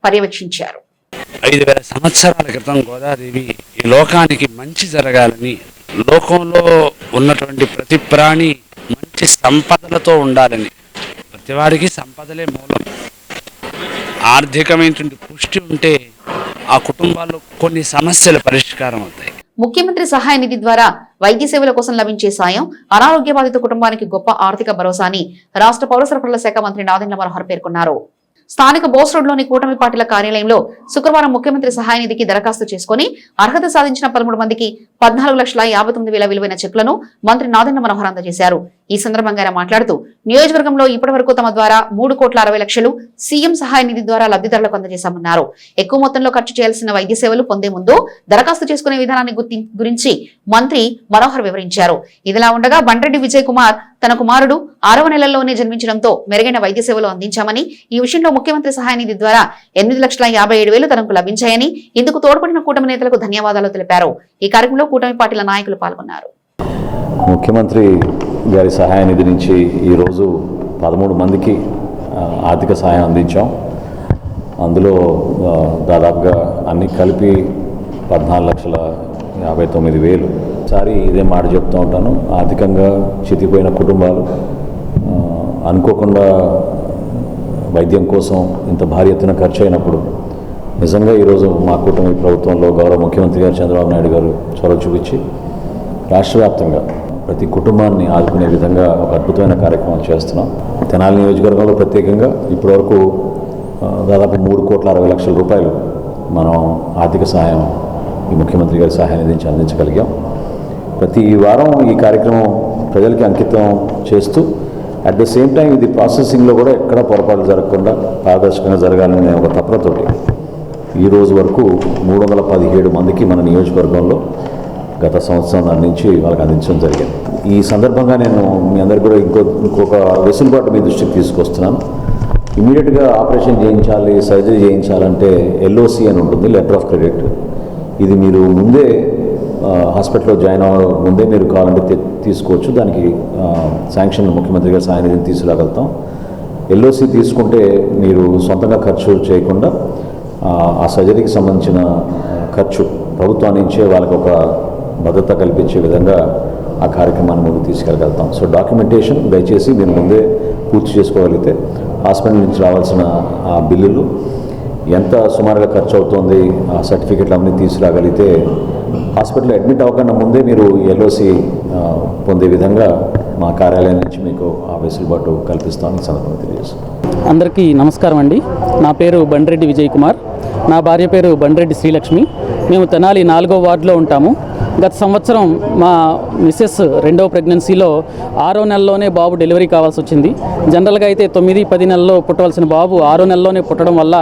పర్యవేక్షించారు. 5000 సంవత్సరాల క్రితం గోదాదేవి ఈ లోకానికి మంచి జరగాలని, లోకంలో ఉన్నటువంటి ప్రతి ప్రాణి మంచి సంపదలతో ఉండాలని, ప్రతివాడికి సంపదలే మూలం. ఆర్థికమైనటువంటి పుష్టి ఉంటే ఆ కుటుంబాల్లో కొన్ని సమస్యలు పరిష్కారం అవుతాయి. ముఖ్యమంత్రి సహాయ నిధి ద్వారా వైద్య సేవల కోసం లభించే సాయం అనారోగ్య బాధిత కుటుంబానికి గొప్ప ఆర్థిక భరోసా అని రాష్ట్ర పౌర సరఫరాల శాఖ మంత్రి నాదెండ్ల మనోహర్ పేర్కొన్నారు. స్థానిక బోస్ రోడ్లోని కూటమి పార్టీల కార్యాలయంలో శుక్రవారం ముఖ్యమంత్రి సహాయ నిధికి దరఖాస్తు చేసుకుని అర్హత సాధించిన 13 మందికి 14,59,000 విలువైన చెక్లను మంత్రి నాదెండ్ల మనోహర్ అందజేశారు. ఈ సందర్భంగా ఆయన మాట్లాడుతూ, నియోజకవర్గంలో ఇప్పటి వరకు తమ ద్వారా 3,60,00,000 సీఎం సహాయ నిధి ద్వారా లబ్ధిదారులకు అందజేశామన్నారు. ఎక్కువ మొత్తంలో ఖర్చు చేయాల్సిన వైద్య సేవలు పొందే ముందు దరఖాస్తు చేసుకునే విధానాన్ని గురించి మంత్రి మనోహర్ వివరించారు. ఇదిలా ఉండగా బండ్రెడ్డి విజయ్ కుమార్ తన కుమారుడు 6వ నెలల్లోనే జన్మించడంతో మెరుగైన వైద్య సేవలు అందించామని, ఈ విషయంలో ముఖ్యమంత్రి సహాయ నిధి ద్వారా 8,57,000 తనకు లభించాయని, ఇందుకు తోడ్పడిన కూటమి నేతలకు ధన్యవాదాలు తెలిపారు. ఈ కార్యక్రమంలో కూటమి పార్టీల నాయకులు పాల్గొన్నారు. ముఖ్యమంత్రి గారి సహాయ నిధి నుంచి ఈరోజు 13 మందికి ఆర్థిక సహాయం అందించాం. అందులో దాదాపుగా అన్ని కలిపి 14,59,000. ఒకసారి ఇదే మాట చెప్తూ ఉంటాను, ఆర్థికంగా చితిపోయిన కుటుంబాలు అనుకోకుండా వైద్యం కోసం ఇంత భారీ ఎత్తున ఖర్చు అయినప్పుడు నిజంగా ఈరోజు మా కూటమి ప్రభుత్వంలో గౌరవ ముఖ్యమంత్రి గారు చంద్రబాబు నాయుడు గారు చొరవ చూపించి రాష్ట్ర వ్యాప్తంగా ప్రతి కుటుంబాన్ని ఆదుకునే విధంగా ఒక అద్భుతమైన కార్యక్రమం చేస్తున్నాం. తెనాలి నియోజకవర్గంలో ప్రత్యేకంగా ఇప్పటివరకు దాదాపు 3,60,00,000 రూపాయలు మనం ఆర్థిక సహాయం ఈ ముఖ్యమంత్రి గారి సహాయ నిధి నుంచి అందించగలిగాం. ప్రతి వారం ఈ కార్యక్రమం ప్రజలకి అంకితం చేస్తూ అట్ ద సేమ్ టైం ఇది ప్రాసెసింగ్లో కూడా ఎక్కడ పొరపాటు జరగకుండా పారదర్శకంగా జరగాలనే ఒక తపనతోటి ఈ రోజు వరకు 317 మందికి మన నియోజకవర్గంలో గత సంవత్సరం అందించి వాళ్ళకి అందించడం జరిగింది. ఈ సందర్భంగా నేను మీ అందరికీ కూడా ఇంకొక వెసులుబాటు మీ దృష్టికి తీసుకొస్తున్నాను. ఇమీడియట్గా ఆపరేషన్ చేయించాలి, సర్జరీ చేయించాలంటే LOC అని ఉంటుంది, లెటర్ ఆఫ్ క్రెడిట్. ఇది మీరు ముందే హాస్పిటల్లో జాయిన్ అవ్వడం ముందే మీరు కావాలంటే తీసుకోవచ్చు. దానికి శాంక్షన్ ముఖ్యమంత్రి గారి సహాయ నిధిని తీసుకురాగలుగుతాం. LOC తీసుకుంటే మీరు సొంతంగా ఖర్చు చేయకుండా ఆ సర్జరీకి సంబంధించిన ఖర్చు ప్రభుత్వం నుంచే వాళ్ళకి ఒక భద్రత కల్పించే విధంగా ఆ కార్యక్రమాన్ని ముందుకు తీసుకెళ్ళగలుగుతాం. సో డాక్యుమెంటేషన్ దయచేసి మీరు ముందే పూర్తి చేసుకోగలిగితే హాస్పిటల్ నుంచి రావాల్సిన ఆ బిల్లులు ఎంత సుమారుగా ఖర్చు అవుతుంది, ఆ సర్టిఫికెట్లు అన్నీ తీసుకురాగలిగితే హాస్పిటల్లో అడ్మిట్ అవ్వకుండా ముందే మీరు LOC పొందే విధంగా మా కార్యాలయం నుంచి మీకు ఆ వెసులుబాటు కల్పిస్తామని సందర్భంగా తెలియజేస్తాం. అందరికీ నమస్కారం అండి. నా పేరు బండ్రెడ్డి విజయ్ కుమార్, నా భార్య పేరు బండ్రెడ్డి శ్రీలక్ష్మి. మేము తెనాలి 4వ వార్డులో ఉంటాము. గత సంవత్సరం మా మిస్సెస్ 2వ ప్రెగ్నెన్సీలో 6వ నెలలోనే బాబు డెలివరీ కావాల్సి వచ్చింది. జనరల్గా అయితే 9-10 నెలల్లో పుట్టవలసిన బాబు 6వ నెలలోనే పుట్టడం వల్ల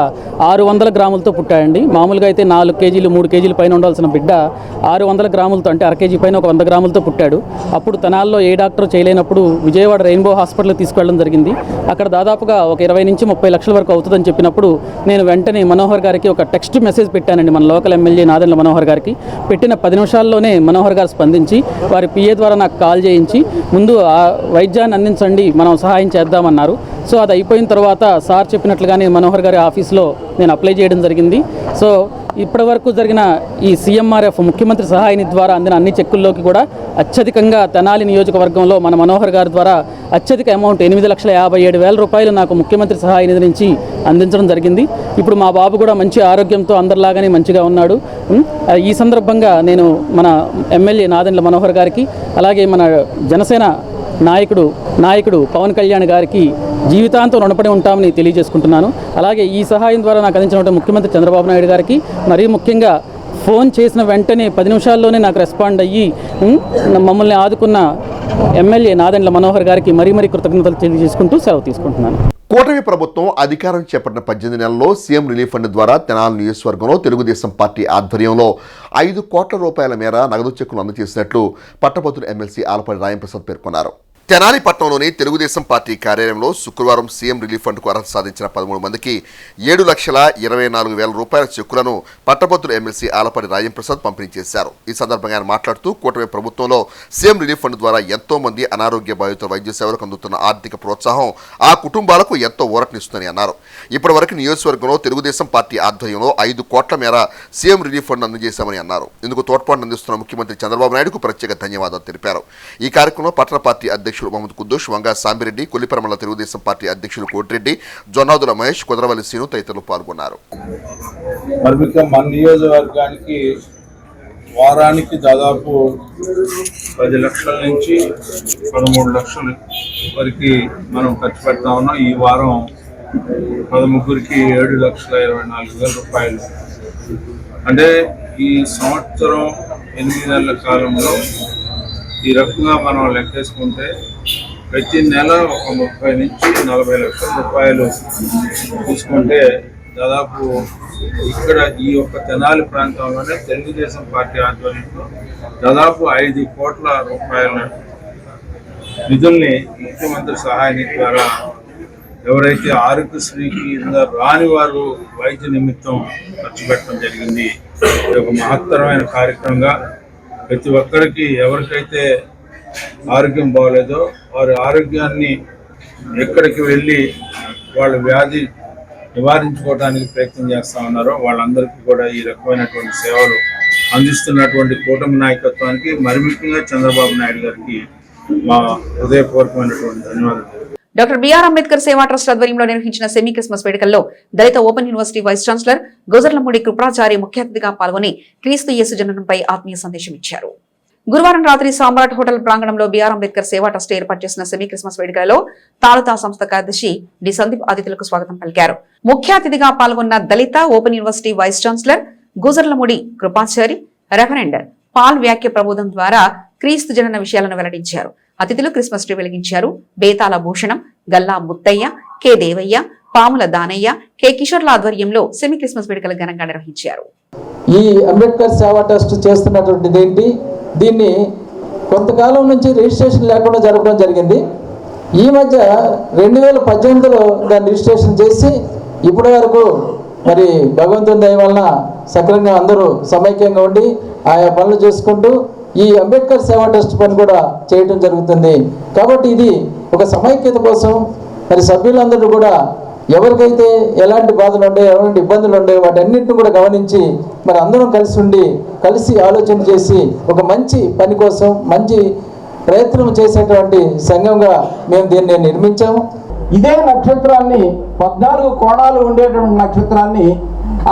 600 గ్రాములతో పుట్టాడండి. మామూలుగా అయితే 4 కేజీలు 3 కేజీల పైన ఉండాల్సిన బిడ్డ 600 గ్రాములతో, అంటే 1/2 కేజీ పైన ఒక 100 గ్రాములతో పుట్టాడు. అప్పుడు తెనాల్లో ఏ డాక్టర్ చేయలేనప్పుడు విజయవాడ రెయిన్బో హాస్పిటల్కి తీసుకెళ్ళడం జరిగింది. అక్కడ దాదాపుగా ఒక 20-30 లక్షల వరకు అవుతుందని చెప్పినప్పుడు నేను వెంటనే మనోహర్ గారికి ఒక టెక్స్ట్ మెసేజ్ పెట్టానండి, మన లోకల్ ఎమ్మెల్యే నాదెండ్ల మనోహర్ గారికి. పెట్టిన 10 నిమిషాల్లోనే మనోహర్ గారు స్పందించి వారి PA ద్వారా నాకు కాల్ చేయించి ముందు ఆ వైద్యాన్ని అందించండి, మనం సహాయం చేద్దామన్నారు. సో అది అయిపోయిన తర్వాత సార్ చెప్పినట్లుగానే మనోహర్ గారి ఆఫీస్లో నేను అప్లై చేయడం జరిగింది. సో ఇప్పటి వరకు జరిగిన ఈ CMRF ముఖ్యమంత్రి సహాయ నిధి ద్వారా అందిన అన్ని చెక్కుల్లోకి కూడా అత్యధికంగా తెనాలి నియోజకవర్గంలో మన మనోహర్ గారి ద్వారా అత్యధిక అమౌంట్ 8,57,000 రూపాయలు నాకు ముఖ్యమంత్రి సహాయ నిధి నుంచి అందించడం జరిగింది. ఇప్పుడు మా బాబు కూడా మంచి ఆరోగ్యంతో అందరిలాగానే మంచిగా ఉన్నాడు. ఈ సందర్భంగా నేను మన ఎమ్మెల్యే నాదెండ్ల మనోహర్ గారికి, అలాగే మన జనసేన నాయకుడు పవన్ కళ్యాణ్ గారికి జీవితాంతం రుణపడి ఉంటామని తెలియజేసుకుంటున్నాను. అలాగే ఈ సహాయం ద్వారా నాకు అందించినటువంటి ముఖ్యమంత్రి చంద్రబాబు నాయుడు గారికి, మరీ ముఖ్యంగా ఫోన్ చేసిన వెంటనే 10 నిమిషాల్లోనే నాకు రెస్పాండ్ అయ్యి మమ్మల్ని ఆదుకున్న ఎమ్మెల్యే నాదెండ్ల మనోహర్ గారికి మరీ కృతజ్ఞతలు తెలియజేసుకుంటూ సెలవు తీసుకుంటున్నాను. కూటమి ప్రభుత్వం అధికారం చేపట్టిన 18 నెలల్లో సీఎం రిలీఫ్ ఫండ్ ద్వారా తెనాలి నియోజకవర్గంలో తెలుగుదేశం పార్టీ ఆధ్వర్యంలో 5 కోట్ల రూపాయల మేర నగదు చెక్కులు అందజేసినట్లు పట్టభద్రుల ఎమ్మెల్సీ ఆలపాటి రాయంప్రసాద్ పేర్కొన్నారు. తెనాలి పట్టణంలోని తెలుగుదేశం పార్టీ కార్యాలయంలో శుక్రవారం సీఎం రిలీఫ్ ఫండ్కు అర్హత సాధించిన 13 మందికి 7,24,000 రూపాయల చెక్కులను పట్టభద్రుల ఎమ్మెల్సీ ఆలపాటి రాయంప్రసాద్ పంపిణీ చేశారు. ఈ సందర్భంగా ఆయన మాట్లాడుతూ కూటమి ప్రభుత్వంలో సీఎం రిలీఫ్ ఫండ్ ద్వారా ఎంతో మంది అనారోగ్య బాధితుల వైద్య సేవలకు అందుతున్న ఆర్థిక ప్రోత్సాహం ఆ కుటుంబాలకు ఎంతో ఊరటనిస్తుందని అన్నారు. ఇప్పటి వరకు నియోజకవర్గంలో తెలుగుదేశం పార్టీ ఆధ్వర్యంలో 5 కోట్ల మేర సీఎం రిలీఫ్ ఫండ్ అందజేశామని అన్నారు. ఇందుకు తోడ్పాటు అందిస్తున్న ముఖ్యమంత్రి చంద్రబాబు నాయుడుకు ప్రత్యేక ధన్యవాదాలు తెలిపారు. ఈ కార్యక్రమంలో పట్టణ పార్టీ అధ్యక్షులు మహమ్మద్ కుద్దూష్, వంగా సాంబిరెడ్డి, కొల్లిపరమల తెలుగుదేశం పార్టీ అధ్యక్షులు కోటిరెడ్డి, జొన్నాదుల మహేష్, కుదరవల్లి శ్రీను తదితరులు పాల్గొన్నారు. మన నియోజకవర్గానికి వారానికి దాదాపు 10 లక్షల నుంచి 13 లక్షల వరకు మనం ఖర్చు పెడతా ఉన్నాం. ఈ వారం 13కి 7,24,000 రూపాయలు. అంటే ఈ సంవత్సరం 8 నెలల కాలంలో ఈ రకంగా మనం లెక్కేసుకుంటే ప్రతి నెల ఒక 30 నుంచి 40 లక్షల రూపాయలు తీసుకుంటే దాదాపు ఇక్కడ ఈ యొక్క తెనాలి ప్రాంతంలోనే తెలుగుదేశం పార్టీ ఆధ్వర్యంలో దాదాపు 5 కోట్ల రూపాయల నిధుల్ని ముఖ్యమంత్రి సహాయ నిధి ద్వారా ఎవరైతే ఆరోగ్యశ్రీకి రాని వారు వైద్య నిమిత్తం ఖర్చు పెట్టడం జరిగింది. ఇది ఒక మహత్తరమైన కార్యక్రమంగా ప్రతి ఒక్కరికి ఎవరికైతే ఆరోగ్యం బాగోలేదో వారి ఆరోగ్యాన్ని ఎక్కడికి వెళ్ళి వాళ్ళ వ్యాధి నివారించుకోవడానికి ప్రయత్నం చేస్తూ ఉన్నారో వాళ్ళందరికీ కూడా ఈ రకమైనటువంటి సేవలు అందిస్తున్నటువంటి కూటమి నాయకత్వానికి మరి ముఖ్యంగా చంద్రబాబు నాయుడు గారికి మా హృదయపూర్వకమైనటువంటి ధన్యవాదాలు. డాక్టర్ బిఆర్ అంబేద్కర్ సేవా ట్రస్ట్ ఆధ్వర్యంలో నిర్వహించిన సెమీ క్రిస్మస్ వేడుకల్లో దళిత open university vice chancellor Gojarlamudi Krupachari ముఖ్య అతిథిగా పాల్గొని క్రీస్తు యేసు జననంపై ఆత్మీయ సందేశం ఇచ్చారు. గురువారం రాత్రి సామ్రాట్ హోటల్ ప్రాంగణంలో బిఆర్ అంబేద్కర్ సేవా ట్రస్ట్ ఏర్పాటు చేసిన సెమీ క్రిస్మస్ వేడుకలలో తాలుతా సంస్థ కార్యదర్శి డి సందీప్ అతిథులకు స్వాగతం పలికారు. ముఖ్య అతిథిగా పాల్గొన్న దళిత open university vice chancellor Gojarlamudi Krupachari reverend Paul వ్యాఖ్య ప్రబోధం ద్వారా క్రీస్తు జనన విషయాలను వెల్లడించారు. అతిథులు క్రిస్మస్ ట్రీ వెలిగించారు. బేతాల భూషణం, గల్లా ముత్తయ్య, కె దేవయ్య, పాముల దానయ్య, కె కిషోర్ల ఆధ్వర్యంలో సెమీ క్రిస్మస్ వేడుకలు ఘనంగా నిర్వహించారు. ఈ అంబేద్కర్ సేవా ట్రస్ట్ చేస్తున్నటువంటిది ఏంటి, దీన్ని కొంతకాలం నుంచి రిజిస్ట్రేషన్ లేకుండా జరపడం జరిగింది. ఈ మధ్య 2018లో దాన్ని రిజిస్ట్రేషన్ చేసి ఇప్పటి వరకు మరి భగవంతుని దయ వలన సక్రమంగా అందరూ సమైక్యంగా ఉండి ఆయా పనులు చేసుకుంటూ ఈ అంబేద్కర్ సేవా ట్రస్ట్ పని కూడా చేయడం జరుగుతుంది. కాబట్టి ఇది ఒక సమైక్యత కోసం మరి సభ్యులందరూ కూడా ఎవరికైతే ఎలాంటి బాధలు ఉండే ఎలాంటి ఇబ్బందులు ఉండే వాటన్నింటిని కూడా గమనించి మరి అందరం కలిసి ఆలోచన చేసి ఒక మంచి పని కోసం మంచి ప్రయత్నం చేసేటువంటి సంఘంగా మేము దీన్ని నిర్మించాము. ఇదే నక్షత్రాన్ని 14 కోణాలు ఉండేటువంటి నక్షత్రాన్ని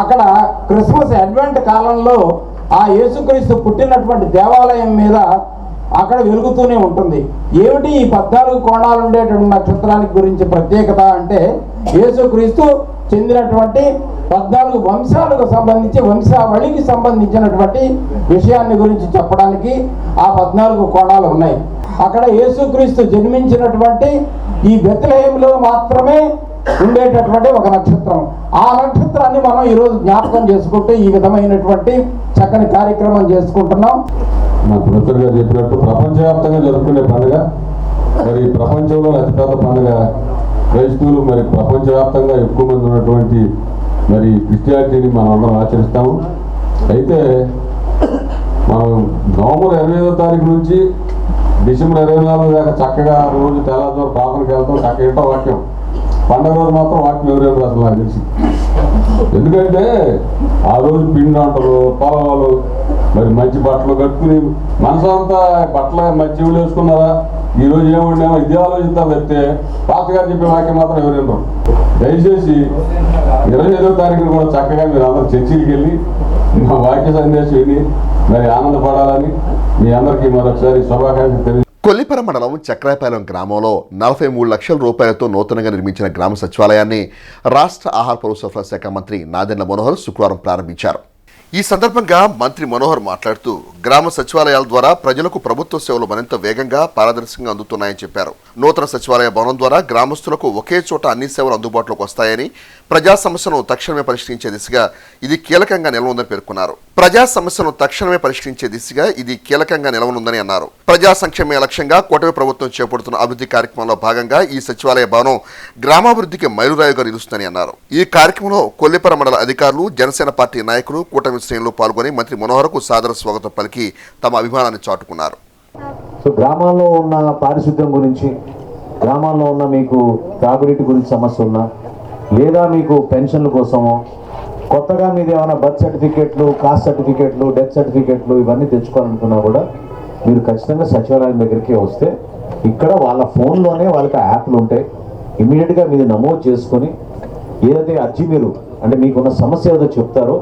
అక్కడ క్రిస్మస్ అడ్వెంట్ కాలంలో ఆ యేసుక్రీస్తు పుట్టినటువంటి దేవాలయం మీద అక్కడ వెలుగుతూనే ఉంటుంది. ఏమిటి ఈ 14 కోణాలు ఉండేటువంటి నక్షత్రానికి గురించి ప్రత్యేకత అంటే యేసుక్రీస్తు చెందినటువంటి 14 వంశాలకు సంబంధించి వంశావళికి సంబంధించినటువంటి విషయాన్ని గురించి చెప్పడానికి ఆ 14 కోణాలు ఉన్నాయి. అక్కడ యేసుక్రీస్తు జన్మించినటువంటి ఈ బెత్లెహేంలో మాత్రమే ఉండేటటువంటి ఒక నక్షత్రం. ఆ నక్షత్రాన్ని మనం ఈరోజు జ్ఞాపకం చేసుకుంటూ ఈ విధమైనటువంటి చక్కని కార్యక్రమం చేసుకుంటున్నాం. మా ప్రొఫెసర్ గారు చెప్పినట్టు ప్రపంచవ్యాప్తంగా జరుపుకునే పండుగ, మరి ప్రపంచంలో అతిపెద్ద పండుగ క్రైస్తవులు, మరి ప్రపంచవ్యాప్తంగా ఎక్కువ మంది ఉన్నటువంటి మరి క్రిస్టియానిటీని మనం అందరం ఆచరిస్తాము. అయితే మనం నవంబర్ 25వ తారీఖు నుంచి డిసెంబర్ 24 దాకా చక్కగా రోజు తెల్లవారు ప్రార్థనకి వెళ్తాం, చక్కగా ఇంటో వాక్యం. పండుగ రోజు మాత్రం వాక్యం ఎవరైనా అసలు నాకు తెలిసి, ఎందుకంటే ఆ రోజు పిండి అంటారు పొలవాళ్ళు, మరి మంచి బట్టలు కట్టుకుని మనసంతా బట్టలు మంచి చెవులు వేసుకున్నారా, ఈరోజు ఏముండేమో ఇదే ఆలోచిస్తారు తప్పితే పాస్టర్ గారు చెప్పే వాక్యం మాత్రం ఎవరైనా. దయచేసి 25వ తారీఖున కూడా చక్కగా మీరు అందరూ చర్చికి వెళ్ళి మా వాక్య సందేశం విని మరి ఆనందపడాలని మీ అందరికీ మరొకసారి శుభాకాంక్షలు తెలియజేస్తాను. కొల్లిపర మండలం చక్రాయపాలెం గ్రామంలో 43 లక్షల రూపాయలతో నూతనంగా నిర్మించిన గ్రామ సచివాలయాన్ని రాష్ట్ర ఆహార పౌర సరఫరా శాఖ మంత్రి నాదెండ్ల మనోహర్ శుక్రవారం ప్రారంభించారు. ఈ సందర్భంగా మంత్రి మనోహర్ మాట్లాడుతూ గ్రామ సచివాలయాల ద్వారా ప్రజలకు ప్రభుత్వ సేవలు మరింత వేగంగా పారదర్శకంగా అందుతున్నాయని చెప్పారు. నూతన సచివాలయ భవనం ద్వారా గ్రామస్తులకు ఒకే చోట అన్ని సేవలు అందుబాటులోకి వస్తాయని, ప్రజా సమస్యను తక్షణమే పరిష్కరించే దిశగా ఇది కీలకంగా నిలవనుందని పేర్కొన్నారు. ప్రజా సంక్షేమ లక్ష్యంగా కూటమి ప్రభుత్వం చేపడుతున్న అభివృద్ధి కార్యక్రమంలో భాగంగా ఈ సచివాలయ భవనం గ్రామాభివృద్ధికి మైలురాయిగా నిలుస్తుందని అన్నారు. ఈ కార్యక్రమంలో కొల్లిపర మండల అధికారులు, జనసేన పార్టీ నాయకులు, కూటమి శ్రేణులు పాల్గొని మంత్రి మనోహర్కు సాదర స్వాగతం పలికి తమ అభిమానాన్ని చాటుకున్నారు. సో గ్రామాల్లో ఉన్న పారిశుద్ధ్యం గురించి, గ్రామాల్లో ఉన్న మీకు తాగునీటి గురించి సమస్య ఉన్నా, లేదా మీకు పెన్షన్ల కోసమో, కొత్తగా మీరు ఏమైనా బర్త్ సర్టిఫికేట్లు, కాస్ట్ సర్టిఫికేట్లు, డెత్ సర్టిఫికేట్లు ఇవన్నీ తెచ్చుకోవాలనుకున్నా కూడా మీరు ఖచ్చితంగా సచివాలయం దగ్గరికి వస్తే ఇక్కడ వాళ్ళ ఫోన్లోనే వాళ్ళకి యాప్లు ఉంటాయి. ఇమీడియట్గా మీరు నమోదు చేసుకొని ఏదైతే అర్జీ మీరు అంటే మీకున్న సమస్య ఏదో చెప్తారో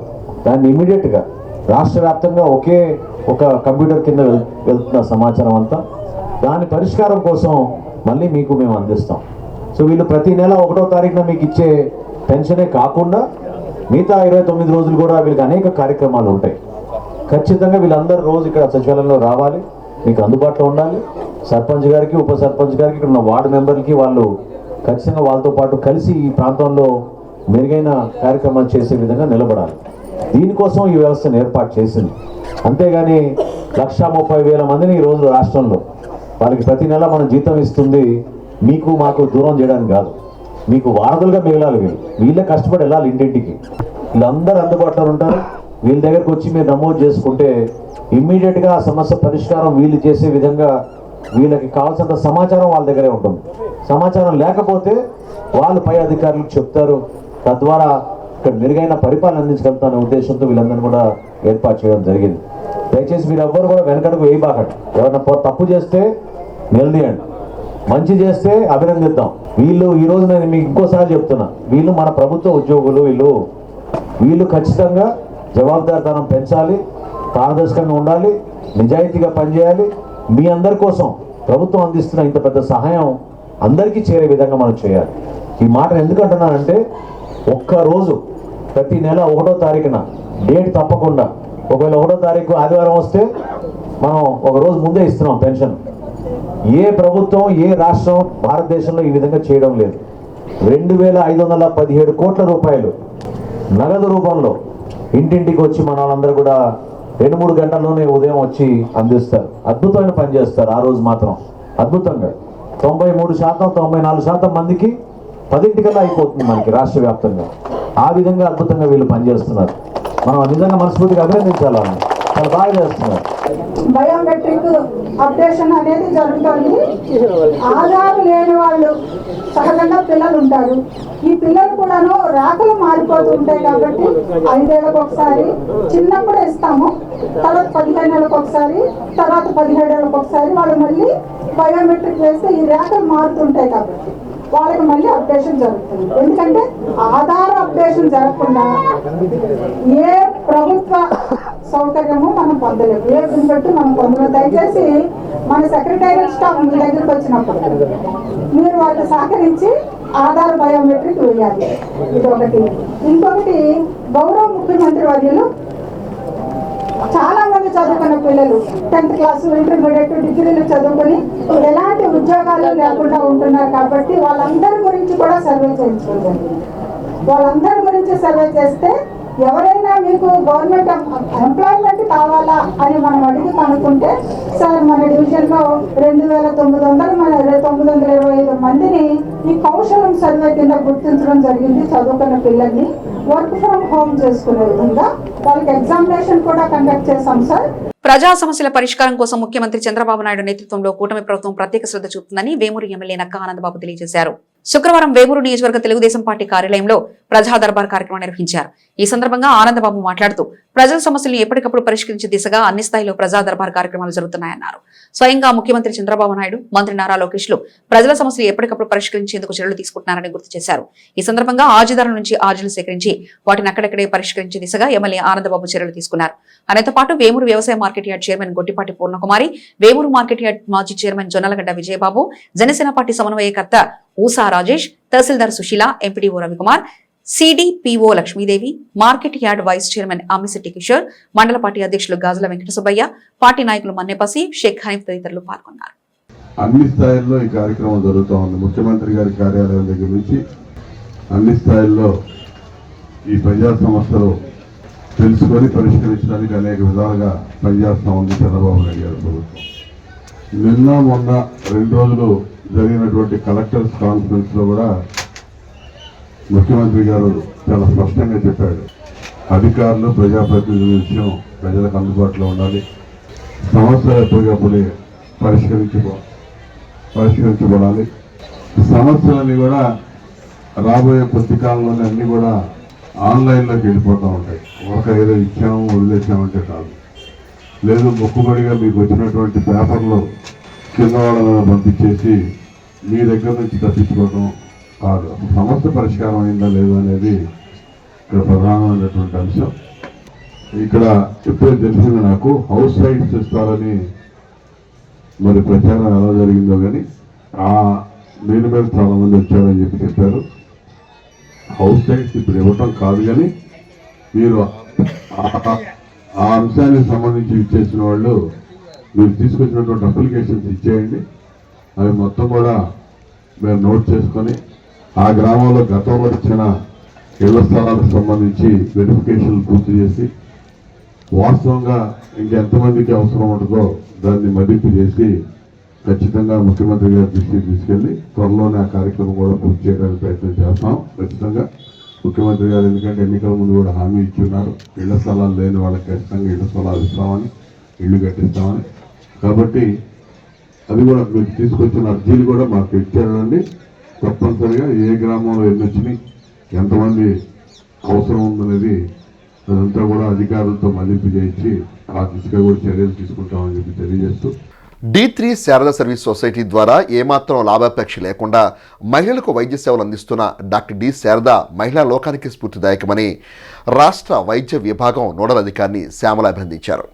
దాన్ని ఇమీడియట్గా రాష్ట్ర వ్యాప్తంగా ఒకే ఒక కంప్యూటర్ కింద వెళ్తున్న సమాచారం అంతా దాని పరిష్కారం కోసం మళ్ళీ మీకు మేము అందిస్తాం. సో వీళ్ళు ప్రతి నెల 1వ తారీఖున మీకు ఇచ్చే పెన్షనే కాకుండా మిగతా 29 రోజులు కూడా వీళ్ళకి అనేక కార్యక్రమాలు ఉంటాయి. ఖచ్చితంగా వీళ్ళందరూ రోజు ఇక్కడ సచివాలయంలో రావాలి, మీకు అందుబాటులో ఉండాలి. సర్పంచ్ గారికి, ఉప సర్పంచ్ గారికి, ఇక్కడ ఉన్న వార్డు మెంబర్లకి వాళ్ళు ఖచ్చితంగా వాళ్ళతో పాటు కలిసి ఈ ప్రాంతంలో మెరుగైన కార్యక్రమాలు చేసే విధంగా నిలబడాలి. దీనికోసం ఈ వ్యవస్థను ఏర్పాటు చేసింది. అంతేగాని 1,30,000 మందిని ఈరోజు రాష్ట్రంలో వాళ్ళకి ప్రతి నెల మనం జీతం ఇస్తుంది మీకు మాకు దూరం చేయడానికి కాదు, మీకు వారధులుగా మిగలాలి. వీళ్ళే కష్టపడి వెళ్ళాలి ఇంటింటికి. వీళ్ళందరూ అందుబాటులో ఉంటారు. వీళ్ళ దగ్గరకు వచ్చి మీరు నమోదు చేసుకుంటే ఇమ్మీడియట్గా ఆ సమస్య పరిష్కారం వీళ్ళు చేసే విధంగా వీళ్ళకి కావాల్సినంత సమాచారం వాళ్ళ దగ్గరే ఉంటుంది. సమాచారం లేకపోతే వాళ్ళు పై అధికారులకు చెప్తారు, తద్వారా ఇక్కడ మెరుగైన పరిపాలన అందించగలుగుతానే ఉద్దేశంతో వీళ్ళందరినీ కూడా ఏర్పాటు చేయడం జరిగింది. దయచేసి మీరు ఎవ్వరు కూడా వెనకడుగు వేయబాకండి. ఎవరైనా తప్పు చేస్తే నిలదీయండి, మంచి చేస్తే అభినందిద్దాం. వీళ్ళు ఈరోజు నేను మీకు ఇంకోసారి చెప్తున్నా, వీళ్ళు మన ప్రభుత్వ ఉద్యోగులు. వీళ్ళు ఖచ్చితంగా జవాబుదారితనం పెంచాలి, పారదర్శకంగా ఉండాలి, నిజాయితీగా పనిచేయాలి. మీ అందరి కోసం ప్రభుత్వం అందిస్తున్న ఇంత పెద్ద సహాయం అందరికీ చేరే విధంగా మనం చేయాలి. ఈ మాట ఎందుకంటున్నానంటే ఒక్కరోజు ప్రతి నెల 1వ తారీఖున డేట్ తప్పకుండా, ఒకవేళ 1వ తారీఖు ఆదివారం వస్తే మనం ఒక రోజు ముందే ఇస్తున్నాం పెన్షన్. ఏ ప్రభుత్వం, ఏ రాష్ట్రం భారతదేశంలో ఈ విధంగా చేయడం లేదు. 2,517 కోట్ల రూపాయలు నగదు రూపంలో ఇంటింటికి వచ్చి మన వాళ్ళందరూ కూడా 2-3 గంటల్లోనే ఉదయం వచ్చి అందిస్తారు. అద్భుతమైన పని చేస్తారు. ఆ రోజు మాత్రం అద్భుతంగా 93%, 94% మందికి 10 అయిపోతుంది మనకి రాష్ట్ర వ్యాప్తంగా. ఆ విధంగా అద్భుతంగా వీళ్ళు పనిచేస్తున్నారు. మనం నిజంగా మనస్ఫూర్తిగా అభినందించాలి. చాలా బాగా చేస్తున్నారు. బయోమెట్రిక్ అప్డేషన్ అనేది జరుగుతుంది. ఆధార్ లేని వాళ్ళు సహజంగా పిల్లలు ఉంటారు. ఈ పిల్లలు కూడాను రాకలు మారిపోతూ ఉంటాయి కాబట్టి 5 ఏళ్ళకు ఒకసారి చిన్నప్పుడు ఇస్తాము, తర్వాత 15 ఏళ్ళకు ఒకసారి, తర్వాత 17 ఏళ్ళకు ఒకసారి వాళ్ళు మళ్ళీ బయోమెట్రిక్ వేస్తే ఈ రేఖలు మారుతుంటాయి కాబట్టి వాళ్ళకి మళ్ళీ అప్డేషన్ జరుగుతుంది. ఎందుకంటే ఆధార్ అప్డేషన్ జరగకుండా ఏ ప్రభుత్వ సౌకర్యము మనం పొందలేము, ఏ బట్టి మనం పొందలేము. దయచేసి మన సెక్రటేరియట్ స్టాఫ్ మీ దగ్గరికి వచ్చినప్పుడు మీరు వాళ్ళకి సహకరించి ఆధార్ బయోమెట్రిక్ వేయాలి. ఇది ఒకటి. ఇంకొకటి, గౌరవ ముఖ్యమంత్రి వర్యులు చాలా మంది చదువుకున్న పిల్లలు 10th క్లాస్, ఇంటర్మీడియట్, డిగ్రీలు చదువుకొని ఎలాంటి ఉద్యోగాలు లేకుండా ఉంటున్నారు కాబట్టి వాళ్ళందరి గురించి కూడా సర్వే చేయించుకోవాలి. వాళ్ళందరి గురించి సర్వే చేస్తే ఎవరైనా మీకు గవర్నమెంట్ ఎంప్లాయ్మెంట్ కావాలా అని మనం అడిగి కనుక్కుంటే, సార్ మన డివిజన్లో 2,925 మందిని ఈ కౌశలం సర్వే కింద గుర్తించడం జరిగింది. చదువుకున్న పిల్లల్ని వర్క్ ఫ్రమ్ హోమ్ చేసుకునే విధంగా వాళ్ళకి ఎగ్జామినేషన్ కూడా కండక్ట్ చేశాం సార్. ప్రజా సమస్యల పరిష్కారం కోసం ముఖ్యమంత్రి చంద్రబాబు నాయుడు నేతృత్వంలో కూటమి ప్రభుత్వం ప్రత్యేక శ్రద్ధ చూపుతుందని వేమూరు ఎమ్మెల్యే నక్కా ఆనందబాబు తెలియజేశారు. శుక్రవారం వేమూరు నియోజకవర్గ తెలుగుదేశం పార్టీ కార్యాలయంలో ప్రజా దర్బార్ కార్యక్రమం నిర్వహించారు. ఈ సందర్భంగా ఆనందబాబు మాట్లాడుతూ ప్రజల సమస్యలను ఎప్పటికప్పుడు పరిష్కరించే దిశగా అన్ని స్థాయిలో ప్రజా దర్బార్ కార్యక్రమాలు జరుగుతున్నాయన్నారు. స్వయంగా ముఖ్యమంత్రి చంద్రబాబు నాయుడు, మంత్రి నారా లోకేష్లు ప్రజల సమస్యలు ఎప్పటికప్పుడు పరిష్కరించేందుకు చర్యలు తీసుకుంటున్నారని గుర్తు చేశారు. ఈ సందర్భంగా ఆర్జీదారుల నుంచి ఆర్జీలు సేకరించి వాటిని అక్కడక్కడే పరిష్కరించే దిశగా ఎమ్మెల్యే ఆనందబాబు చర్యలు తీసుకున్నారు. ఆయనతో పాటు వేమూరు వ్యవసాయ market yard chairman Gottipati Purnakumari, Vemuru market yard మాజీ చైర్మన్ జొన్నలగడ్డ విజయబాబు, జనసేన పార్టీ సమన్వయకర్త Usa Rajesh, tahsildar Sushila, MPDO Ravikumar, CDPO Lakshmidevi, market yard vice chairman Ammisetti Kishore, మండల పార్టీ అధ్యక్షులు గాజుల వెంకట సుబ్బయ్య, పార్టీ నాయకులు మన్నెపసి, షేక్ హనీఫ్ తదితరులు పాల్గొన్నారు. అన్ని స్థాయిల్లో ఈ కార్యక్రమం జరుగుతూ ఉంది. ముఖ్యమంత్రి గారి కార్యాలయం దగ్గర నుంచి అన్ని స్థాయిల్లో ఈ ప్రజా సమస్యలు తెలుసుకొని పరిష్కరించడానికి అనేక విధాలుగా పనిచేస్తూ ఉంది చంద్రబాబు నాయుడు గారి ప్రభుత్వం. నిన్న మొన్న 2 రోజులు జరిగినటువంటి కలెక్టర్స్ కాన్ఫరెన్స్ లో కూడా ముఖ్యమంత్రి గారు చాలా స్పష్టంగా చెప్పాడు, అధికారులు ప్రజాప్రతినిధుల విషయం ప్రజలకు అందుబాటులో ఉండాలి, సమస్యలు ఎప్పటికప్పుడు పరిష్కరించబడాలి, సమస్యలన్నీ కూడా రాబోయే కొద్ది కాలంలోనే అన్నీ కూడా ఆన్లైన్లోకి వెళ్ళిపోతూ ఉంటాయి. ఏదో ఇచ్చాము వదిలేసామంటే కాదు, లేదు మొక్కుబడిగా మీకు వచ్చినటువంటి పేపర్లు కింద వాళ్ళ పంపించేసి మీ దగ్గర నుంచి తప్పించుకోవడం కాదు. సమస్య పరిష్కారం అయిందా లేదా అనేది ఇక్కడ ప్రధానమైనటువంటి అంశం. ఇక్కడ ఎప్పుడూ తెలిసింది నాకు, హౌస్ సైట్స్ ఇస్తారని మరి ప్రచారం ఎలా జరిగిందో కానీ దీని మీద చాలా మంది వచ్చారని చెప్పారు. హౌస్ సైట్స్ ఇప్పుడు ఇవ్వటం కాదు, కానీ మీరు ఆ అంశానికి సంబంధించి ఇచ్చేసిన వాళ్ళు మీరు తీసుకొచ్చినటువంటి అప్లికేషన్స్ ఇచ్చేయండి. అవి మొత్తం కూడా మీరు నోట్ చేసుకొని ఆ గ్రామంలో గతంలో ఇచ్చిన ఇళ్ల స్థలాలకు సంబంధించి వెరిఫికేషన్లు పూర్తి చేసి వాస్తవంగా ఇంకెంతమందికి అవసరం ఉంటుందో దాన్ని మదింపు చేసి ఖచ్చితంగా ముఖ్యమంత్రి గారి దృష్టికి తీసుకెళ్లి త్వరలోనే ఆ కార్యక్రమం కూడా పూర్తి చేయడానికి ప్రయత్నం చేస్తాం. ఖచ్చితంగా ముఖ్యమంత్రి గారు ఎందుకంటే ఎన్నికల ముందు కూడా హామీ ఇచ్చున్నారు, ఇళ్ల స్థలాలు లేని వాళ్ళకి ఖచ్చితంగా ఇళ్ల స్థలాలు ఇస్తామని, ఇళ్లు కట్టిస్తామని. కాబట్టి అది కూడా మీరు తీసుకొచ్చిన అర్జీలు కూడా మాకు ఇచ్చారండి. తప్పనిసరిగా ఏ గ్రామంలో ఎన్ని వచ్చినాయి, ఎంతమంది అవసరం ఉందనేది అదంతా కూడా అధికారులతో మళ్లింపు చేయించి ఆ దిశగా కూడా చర్యలు తీసుకుంటామని చెప్పి తెలియజేస్తూ, D3 శారదా సర్వీస్ సొసైటీ ద్వారా ఏమాత్రం లాభాపేక్ష లేకుండా మహిళలకు వైద్య సేవలు అందిస్తున్న డాక్టర్ డి శారద మహిళా లోకానికి స్ఫూర్తిదాయకమని రాష్ట్ర వైద్య విభాగం నోడల్ అధికారిని శ్యామల అభినందించారు.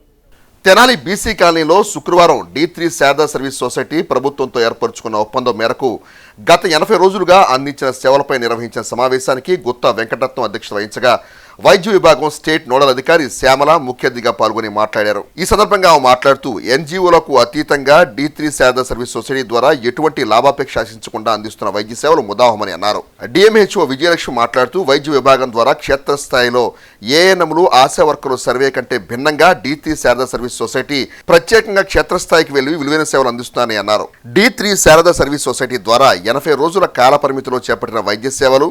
తెనాలి బీసీ కాలనీలో శుక్రవారం D3 శారదా సర్వీస్ సొసైటీ ప్రభుత్వంతో ఏర్పరచుకున్న ఒప్పందం మేరకు గత 80 రోజులుగా అందించిన సేవలపై నిర్వహించిన సమావేశానికి గుత్తా వెంకటరత్నం అధ్యక్షత వహించగా వైద్య విభాగం స్టేట్ నోడల్ అధికారి శ్యామల ముఖ్య అతిథిగా పాల్గొని మాట్లాడారు. ఈ సందర్భంగా ఆమె మాట్లాడుతూ ఎన్జీఓలకు అతీతంగా D3 శారదా సర్వీస్ సొసైటీ ద్వారా ఎటువంటి లాభాపేక్ష ఆశించకుండా అందిస్తున్న వైద్య సేవలు ముదాహమని అన్నారు. డిఎంహెచ్ఓ విజయలక్ష్మి మాట్లాడుతూ వైద్య విభాగం ద్వారా క్షేత్రస్థాయిలో ఏఎన్ఎంలు, ఆశా వర్కర్లు సర్వే కంటే భిన్నంగా D3 శారదా సర్వీస్ సొసైటీ ప్రత్యేకంగా క్షేత్రస్థాయికి వెళ్లి విలువైన సేవలు అందిస్తున్నారని అన్నారు. D3 శారదా సర్వీస్ సొసైటీ ద్వారా 80 రోజుల కాల పరిమితిలో చేపట్టిన వైద్య సేవలు,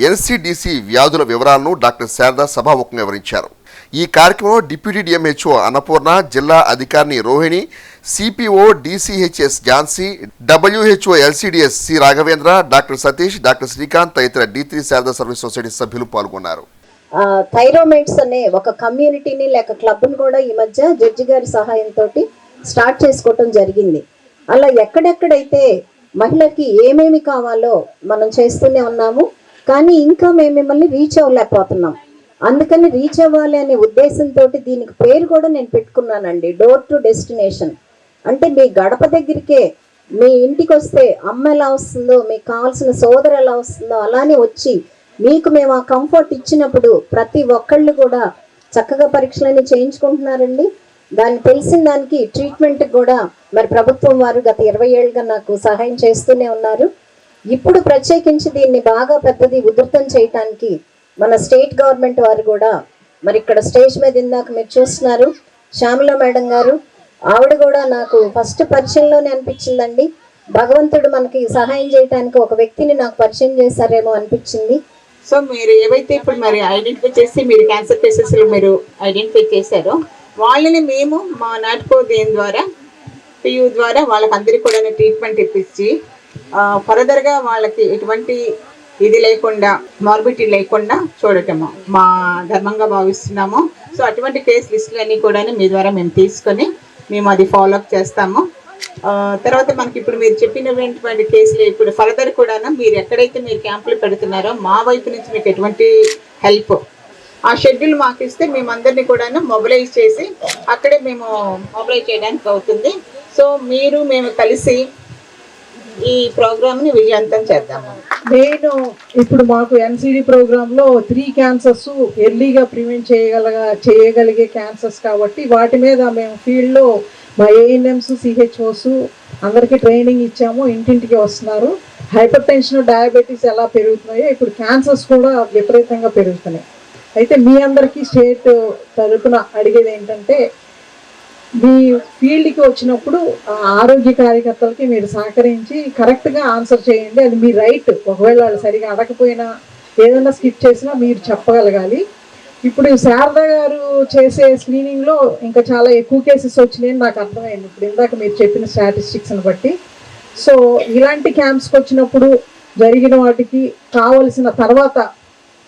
ఎన్సీడీసీ వ్యాధుల వివరాలను డాక్టర్ శారద సభాముఖంగా వివరించారు. ఈ కార్యక్రమంలో డిప్యూటీ డిఎంహెచ్ఓ అన్నపూర్ణ, జిల్లా అధికారిని Rohini, CPO DCHS Jhansi, WHO LCDS C Raghavendra, doctor Satish, doctor Srikanth తదితర D3 శారదా సర్వీస్ సొసైటీ సభ్యులు పాల్గొన్నారు. థైరోమైడ్స్ అనే ఒక కమ్యూనిటీని లేక క్లబ్ని కూడా ఈ మధ్య జడ్జి గారి సహాయంతో స్టార్ట్ చేసుకోవటం జరిగింది. అలా ఎక్కడెక్కడైతే మహిళకి ఏమేమి కావాలో మనం చేస్తూనే ఉన్నాము, కానీ ఇంకా మేము మిమ్మల్ని రీచ్ అవ్వలేకపోతున్నాం. అందుకని రీచ్ అవ్వాలి అనే ఉద్దేశంతో దీనికి పేరు కూడా నేను పెట్టుకున్నానండి, డోర్ టు డెస్టినేషన్. అంటే మీ గడప దగ్గరికే, మీ ఇంటికి వస్తే అమ్మ ఎలా వస్తుందో, మీకు కావాల్సిన సోదరు ఎలా వస్తుందో అలానే వచ్చి మీకు మేము ఆ కంఫర్ట్ ఇచ్చినప్పుడు ప్రతి ఒక్కళ్ళు కూడా చక్కగా పరీక్షలన్నీ చేయించుకుంటున్నారండి. దాన్ని తెలిసిన దానికి ట్రీట్మెంట్ కూడా మరి ప్రభుత్వం వారు గత 20 ఏళ్ళుగా నాకు సహాయం చేస్తూనే ఉన్నారు. ఇప్పుడు ప్రత్యేకించి దీన్ని బాగా పెద్దది ఉధృతం చేయటానికి మన స్టేట్ గవర్నమెంట్ వారు కూడా మరి ఇక్కడ స్టేజ్ మీద ఇందాక మీరు చూస్తున్నారు శ్యామల మేడం గారు, ఆవిడ కూడా నాకు ఫస్ట్ పరిచయంలోనే అనిపించిందండి, భగవంతుడు మనకి సహాయం చేయడానికి ఒక వ్యక్తిని నాకు పరిచయం చేశారేమో అనిపించింది. సో మీరు ఏవైతే ఇప్పుడు మరి ఐడెంటిఫై చేసి మీరు క్యాన్సర్ కేసెస్లో మీరు ఐడెంటిఫై చేశారో వాళ్ళని మేము మా నాటుకో దేని ద్వారా పియూ ద్వారా వాళ్ళకందరికీ కూడా ట్రీట్మెంట్ ఇప్పించి ఫర్దర్గా వాళ్ళకి ఎటువంటి ఇది లేకుండా మార్బిటీ లేకుండా చూడటము మా ధర్మంగా భావిస్తున్నాము. సో అటువంటి కేసు లిస్టులన్నీ కూడా మీ ద్వారా మేము తీసుకొని మేము అది ఫాలోఅప్ చేస్తాము. తర్వాత మనకి ఇప్పుడు మీరు చెప్పినటువంటి కేసులు ఇప్పుడు ఫర్దర్ కూడా మీరు ఎక్కడైతే మీరు క్యాంపులు పెడుతున్నారో మా వైపు నుంచి మీకు ఎటువంటి హెల్ప్ ఆ షెడ్యూల్ మాకు ఇస్తే మేమందరినీ కూడా మొబిలైజ్ చేసి అక్కడే మేము మొబిలైజ్ చేయడానికి అవుతుంది. సో మీరు మేము కలిసి ఈ ప్రోగ్రామ్ని విజయవంతం చేద్దాము. నేను ఇప్పుడు మాకు ఎన్సిడి ప్రోగ్రాంలో 3 క్యాన్సర్స్ ఎర్లీగా ప్రివెంట్ చేయగలిగే క్యాన్సర్స్ కాబట్టి వాటి మీద మేము ఫీల్డ్లో మా ఏఎన్ఎంస్ సిహెచ్ఓస్ అందరికీ ట్రైనింగ్ ఇచ్చాము, ఇంటింటికి వస్తున్నారు. హైపర్ టెన్షన్ డయాబెటీస్ ఎలా పెరుగుతున్నాయో ఇప్పుడు క్యాన్సర్స్ కూడా విపరీతంగా పెరుగుతున్నాయి. అయితే మీ అందరికీ స్టేట్ తరపున అడిగేది ఏంటంటే, మీ ఫీల్డ్కి వచ్చినప్పుడు ఆరోగ్య కార్యకర్తలకి మీరు సహకరించి కరెక్ట్గా ఆన్సర్ చేయండి. అది మీ రైట్. ఒకవేళ వాళ్ళు సరిగా అడగకపోయినా ఏదైనా స్కిప్ చేసినా మీరు చెప్పగలగాలి. ఇప్పుడు శారదా గారు చేసే స్క్రీనింగ్లో ఇంకా చాలా ఎక్కువ కేసెస్ వచ్చినాయని నాకు అర్థమైంది ఇప్పుడు ఇందాక మీరు చెప్పిన స్టాటిస్టిక్స్ని బట్టి. సో ఇలాంటి క్యాంప్స్కి వచ్చినప్పుడు జరిగిన వాటికి కావలసిన తర్వాత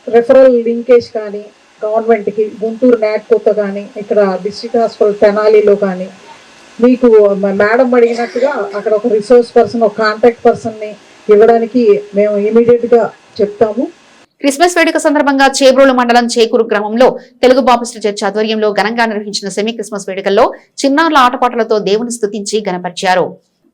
రెఫరల్ లింకేజ్ కానీ గవర్నమెంట్కి గుంటూరు నాట్కోతో కానీ ఇక్కడ డిస్ట్రిక్ట్ హాస్పిటల్ తెనాలిలో కానీ మీకు మేడం అడిగినట్టుగా అక్కడ ఒక రిసోర్స్ పర్సన్, ఒక కాంటాక్ట్ పర్సన్ని ఇవ్వడానికి మేము ఇమీడియట్గా చెప్తాము. క్రిస్మస్ వేడుక సందర్భంగా చేబ్రోలు మండలం చేకూరు గ్రామంలో తెలుగు బాపిస్ట్ చర్చ్ ఆధ్వర్యంలో ఘనంగా నిర్వహించిన సెమీ క్రిస్మస్ వేడుకల్లో చిన్నారుల ఆటపాటలతో దేవుని స్తుతించి గణపరిచారు.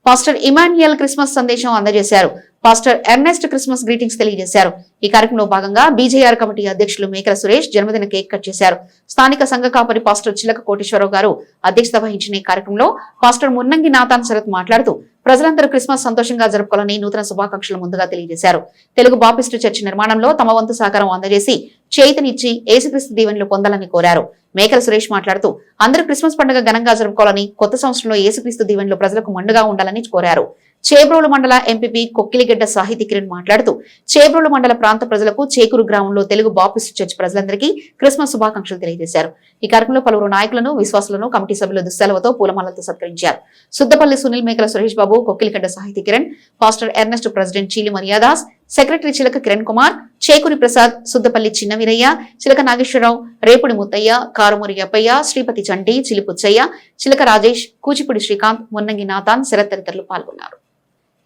పాస్టర్ ఇమాన్యుయల్ క్రిస్మస్ సందేశం అందజేశారు. పాస్టర్ ఎర్నెస్ట్ క్రిస్మస్ గ్రీటింగ్స్ తెలియజేశారు. ఈ కార్యక్రమంలో భాగంగా బీజేఆర్ కమిటీ అధ్యక్షులు మేకల సురేష్ జన్మదిన కేక్ కట్ చేశారు. స్థానిక సంఘ కాపరి పాస్టర్ చిలక కోటేశ్వరరావు గారు అధ్యక్షత వహించిన ఈ కార్యక్రమంలో పాస్టర్ మున్నంగి నాథాన్ శరత్ మాట్లాడుతూ ప్రజలందరూ క్రిస్మస్ సంతోషంగా జరుపుకోవాలని నూతన శుభాకాంక్షలు ముందుగా తెలియజేశారు. తెలుగు బాపిస్టు చర్చి నిర్మాణంలో తమ వంతు సహకారం అందజేసి చేతనిచ్చి యేసుక్రీస్తు దీవెనలు పొందాలని కోరారు. మేకల సురేష్ మాట్లాడుతూ అందరూ క్రిస్మస్ పండుగ ఘనంగా జరుపుకోవాలని, కొత్త సంవత్సరంలో యేసుక్రీస్తు దీవెనలు ప్రజలకు మండుగా ఉండాలని కోరారు. చేబ్రోలు మండల ఎంపీపీ కొక్కిలిగడ్డ సాహితీ కిరణ్ మాట్లాడుతూ చేబ్రోలు మండల ప్రాంత ప్రజలకు చేకూరు గ్రామంలో తెలుగు బాపిస్ట్ చర్చ్ ప్రజలందరికీ క్రిస్మస్ శుభాకాంక్షలు తెలియజేశారు. ఈ కార్యక్రమంలో పలువురు నాయకులను, విశ్వాసులను, కమిటీ సభ్యులు దుశ్శాలతో పూలమాలతో సత్కరించారు. సుద్దపల్లి సునీల్, మేకల Suresh Babu, Kokkiligadda Sahiti Kiran, pastor Ernest, president Cheeli Maryadas, secretary Chilaka Kiran Kumar, చేకూరి ప్రసాద్, సుద్దపల్లి చిన్న వీరయ్య, చిలక నాగేశ్వరరావు, రేపుడి ముత్తయ్య, కారుమూరి అప్పయ్య, శ్రీపతి చంటి, చిలిపుచ్చయ్య, చిలక రాజేష్, కూచిపూడి శ్రీకాంత్, మున్నంగి నాథాన్, శరత్ తదితరులు పాల్గొన్నారు.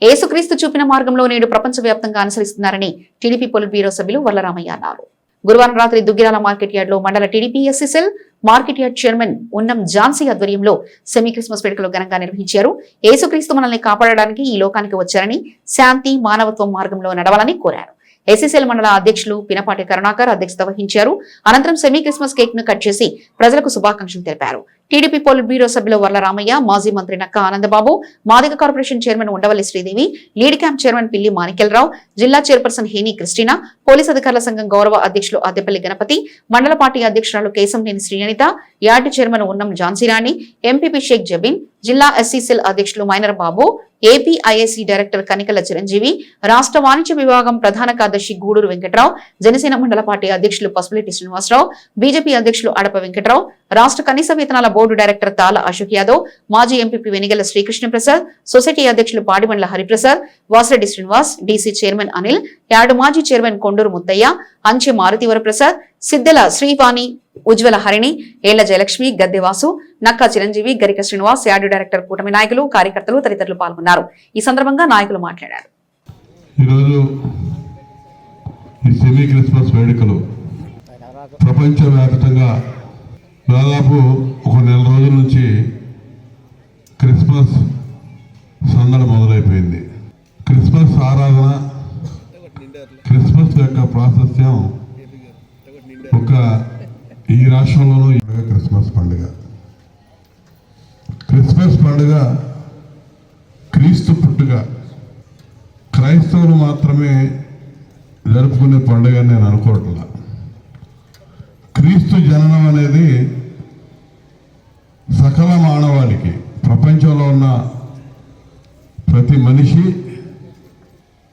యేసుక్రీస్తు చూపిన మార్గంలో నేడు ప్రపంచవ్యాప్తంగా అనుసరిస్తున్నారని టీడీపీ పొలిట్ బ్యూరో సభ్యులు వరలరామయ్య అన్నారు. గురువారం రాత్రి దుగ్గిరాల మార్కెట్ యార్డ్ లో మండల TDP SC cell market yard chairman ఉన్నం ఝాన్సీ ఆధ్వర్యంలో సెమీ క్రిస్మస్ వేడుకలు ఘనంగా నిర్వహించారు. యేసుక్రీస్తు మనల్ని కాపాడడానికి ఈ లోకానికి వచ్చారని, శాంతి, మానవత్వం మార్గంలో నడవాలని కోరారు. ఎస్సీసెల్ మండల అధ్యక్షులు పినపాటి కరుణాకర్ అధ్యక్షత వహించారు. అనంతరం సెమీ క్రిస్మస్ కేక్ ను కట్ చేసి ప్రజలకు శుభాకాంక్షలు తెలిపారు. టీడీపీ పొలిట్ బ్యూరో సభ్యులు వరలరామయ్య, మాజీ మంత్రి Nakka Anandababu, Madiga corporation chairman Undavalli Sridevi, Lidcap chairman Pilli Manikyalarao, జిల్లా చైర్పర్సన్ హేని క్రిస్టినా, పోలీస్ అధికారుల సంఘం గౌరవ అధ్యక్షులు ఆద్దెపల్లి గణపతి, మండల పార్టీ అధ్యక్షురాలు కేశంనేని శ్రీనిత, యార్డ్ చైర్మన్ ఉన్నం ఝాన్సీరాణి, ఎంపీపీ షేక్ జబీన్, జిల్లా ఎస్సీసెల్ అధ్యక్షులు మైనర్ బాబు, ఏపీ ఐఏసీ డైరెక్టర్ కనికల చిరంజీవి, రాష్ట్ర వాణిజ్య విభాగం ప్రధాన కార్యదర్శి గూడూరు వెంకట్రావు, జనసేన మండల పార్టీ అధ్యక్షులు పసుపులెట్టి శ్రీనివాసరావు, బీజేపీ అధ్యక్షులు అడప వెంకట్రావు, రాష్ట్ర కనీస వేతనాల బోర్డు డైరెక్టర్ తాల అశోక్ యాదవ్, మాజీ ఎంపీపీ వెనిగెల శ్రీకృష్ణ ప్రసాద్, సొసైటీ అధ్యక్షులు Padimandla Hariprasad, Vasireddy Srinivas, DC chairman Anil, yard మాజీ చైర్మన్ కొండూరు ముత్తయ్య, అంచె మారుతివర ప్రసాద్, సిద్దెల శ్రీవాణి, ఉజ్వల హరిణి, ఏళ్ల జయలక్ష్మి, గద్దెవాసు, నక్కా చిరంజీవి, గరిక శ్రీనివాస్, యార్డు డైరెక్టర్ కూటమి నాయకులు, కార్యకర్తలు తదితరులు పాల్గొన్నారు. ఈ సందర్భంగా నాయకులు మాట్లాడారు. ఈరోజు ఈ సెమీ క్రిస్మస్ వేడుకలు ప్రపంచవ్యాప్తంగా దాదాపు ఒక నెల రోజుల నుంచి క్రిస్మస్ సందడి మొదలైపోయింది. క్రిస్మస్ ఆరాధన, క్రిస్మస్ యొక్క ప్రాశస్త్యం ఒక ఈ రాష్ట్రంలోనూ క్రిస్మస్ పండుగ. క్రిస్మస్ పండుగ క్రీస్తు పుట్టుక క్రైస్తవులు మాత్రమే జరుపుకునే పండుగ నేను అనుకోవట్లా. క్రీస్తు జననం అనేది సకల మానవాళికి, ప్రపంచంలో ఉన్న ప్రతి మనిషి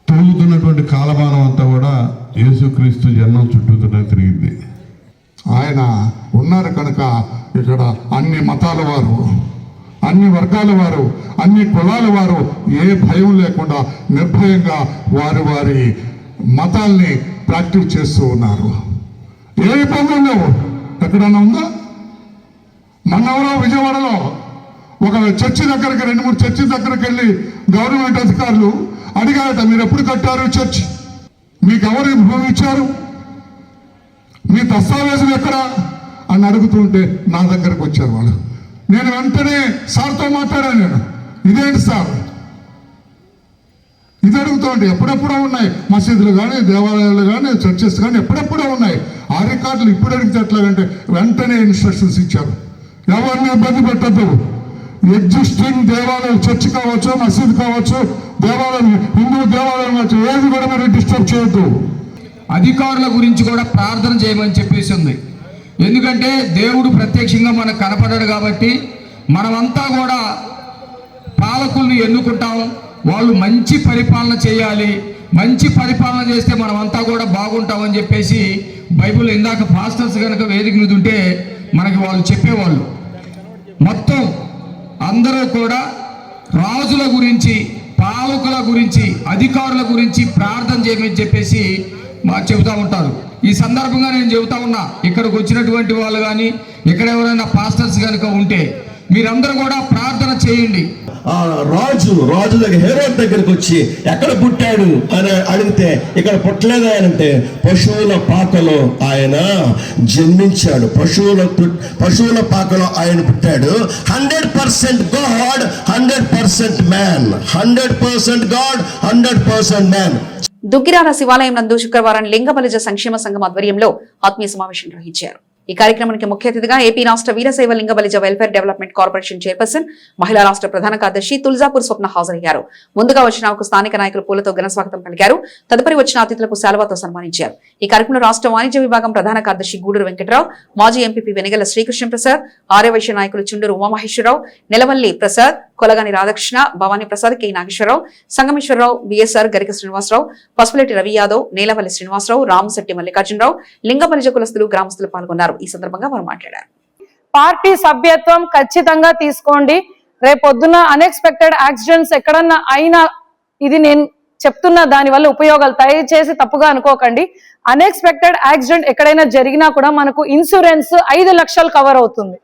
తిరుగుతున్నటువంటి కాలమానం అంతా కూడా యేసుక్రీస్తు జన్మం చుట్టూతోనే తిరిగింది. ఆయన ఉన్నారు కనుక ఇక్కడ అన్ని మతాల వారు, అన్ని వర్గాల వారు, అన్ని కులాల వారు ఏ భయం లేకుండా నిర్భయంగా వారి వారి మతాల్ని ప్రాక్టీస్ చేస్తూ ఉన్నారు. ఏ ఇబ్బందులు లేవు. ఎక్కడన్నా ఉందా? మొన్నెవరో విజయవాడలో ఒక చర్చి దగ్గరికి, 2-3 చర్చి దగ్గరికి వెళ్ళి గవర్నమెంట్ అధికారులు అడిగారట, మీరు ఎప్పుడు కట్టారు చర్చ్, మీకు ఎవరు భూమి ఇచ్చారు, మీ దస్తావేజులు ఎక్కడా అని అడుగుతుంటే నా దగ్గరకు వచ్చారు వాళ్ళు. నేను వెంటనే సార్తో మాట్లాడాను. నేను ఇదేంటి సార్ ఇది అడుగుతుంటే, ఎప్పుడెప్పుడో ఉన్నాయి మసీదులు కానీ, దేవాలయాలు కానీ, చర్చెస్ కానీ ఎప్పుడెప్పుడో ఉన్నాయి. ఆ రికార్డులు ఇప్పుడు అడిగితే ఎట్లాగంటే వెంటనే ఇన్స్ట్రక్షన్స్ ఇచ్చారు. ఎవరిని ఇబ్బంది పెట్టద్దు, ఎగ్జిస్టింగ్ దేవాలయం, చర్చ్ కావచ్చు, మసీద్ కావచ్చు, దేవాలయం, హిందూ దేవాలయం కావచ్చు, ఏది కూడా మీరు డిస్టర్బ్ చేయొద్దు. అధికారుల గురించి కూడా ప్రార్థన చేయమని చెప్పేసి ఉంది. ఎందుకంటే దేవుడు ప్రత్యక్షంగా మనకు కనపడాడు కాబట్టి మనమంతా కూడా పాలకుల్ని ఎన్నుకుంటాం. వాళ్ళు మంచి పరిపాలన చేయాలి, మంచి పరిపాలన చేస్తే మనమంతా కూడా బాగుంటామని చెప్పేసి బైబిల్ ఇందాక పాస్టర్స్ కనుక వేదిక మీద ఉంటే మనకి వాళ్ళు చెప్పేవాళ్ళు. మొత్తం అందరూ కూడా రాజుల గురించి, పాలకుల గురించి, అధికారుల గురించి ప్రార్థన చేయమని చెప్పేసి మాకు చెబుతూ ఉంటారు. ఈ సందర్భంగా నేను చెబుతా ఉన్నా, ఇక్కడికి వచ్చినటువంటి వాళ్ళు కానీ ఇక్కడ ఎవరైనా పాస్టర్స్ కనుక ఉంటే మీరందరూ కూడా ప్రార్థన చేయండి. ఆ రాజు దగ్గర, హేరోద్ దగ్గరికి వచ్చి ఎక్కడ పుట్టాడు అని అడిగితే ఇక్కడ పుట్టలేదు ఆయనంటే పశువుల పాకలో ఆయన జన్మించాడు, పశువుల పాకలో ఆయన పుట్టాడు. 100% God, 100% man, 100% God, 100% man. Duggirala శివాలయం నందు శుక్రవారం లింగబలిజ సంక్షేమ సంఘం ఆధ్వర్యంలో ఆత్మీయ సమావేశం నిర్వహించారు. ఈ కార్యక్రమానికి ముఖ్య అతిథిగా ఏపీ రాష్ట్ర వీరశైవ లింగబలిజ వెల్ఫేర్ డెవలప్మెంట్ కార్పొరేషన్ చైర్పర్సన్, మహిళా రాష్ట్ర ప్రధాన కార్యదర్శి తుల్జాపూర్ స్వప్న హాజరయ్యారు. ముందుగా వచ్చిన స్థానిక నాయకులు పూలతో ఘన స్వాగతం పలికారు. తదుపరి వచ్చిన అతిథులకు శాలువాతో సన్మానించారు. ఈ కార్యక్రమంలో రాష్ట్ర వాణిజ్య విభాగం ప్రధాన కార్యదర్శి గూడూరు వెంకటరావు, మాజీ ఎంపీపీ వెనగల శ్రీకృష్ణ ప్రసాద్, ఆర్యవైశ్య నాయకులు చుండూరు ఉమామహేశ్వరరావు, నెలవల్లి ప్రసాద్, కొలగాని రాధాకృష్ణ, భవానీ ప్రసాద్, కె నాగేశ్వరరావు, సంగమేశ్వరరావు, బిఎస్ఆర్, గరిక శ్రీనివాసరావు, పసుపులేటి రవి యాదవ్, నేలవల్లి శ్రీనివాసరావు, రామశెట్టి మల్లికార్జునరావు, లింగబలిజ కులస్తులు, గ్రామస్తులు పాల్గొన్నారు. ఈ సందర్భంగా వారు మాట్లాడారు. పార్టీ సభ్యత్వం ఖచ్చితంగా తీసుకోండి. రేపొద్దున అన్ఎక్స్పెక్టెడ్ యాక్సిడెంట్స్ ఎక్కడన్నా అయినా, ఇది నేను చెప్తున్న దాని వల్ల ఉపయోగాలు దయచేసి తప్పుగా అనుకోకండి. అన్ఎక్స్పెక్టెడ్ యాక్సిడెంట్ ఎక్కడైనా జరిగినా కూడా మనకు ఇన్సూరెన్స్ 5 లక్షలు కవర్ అవుతుంది.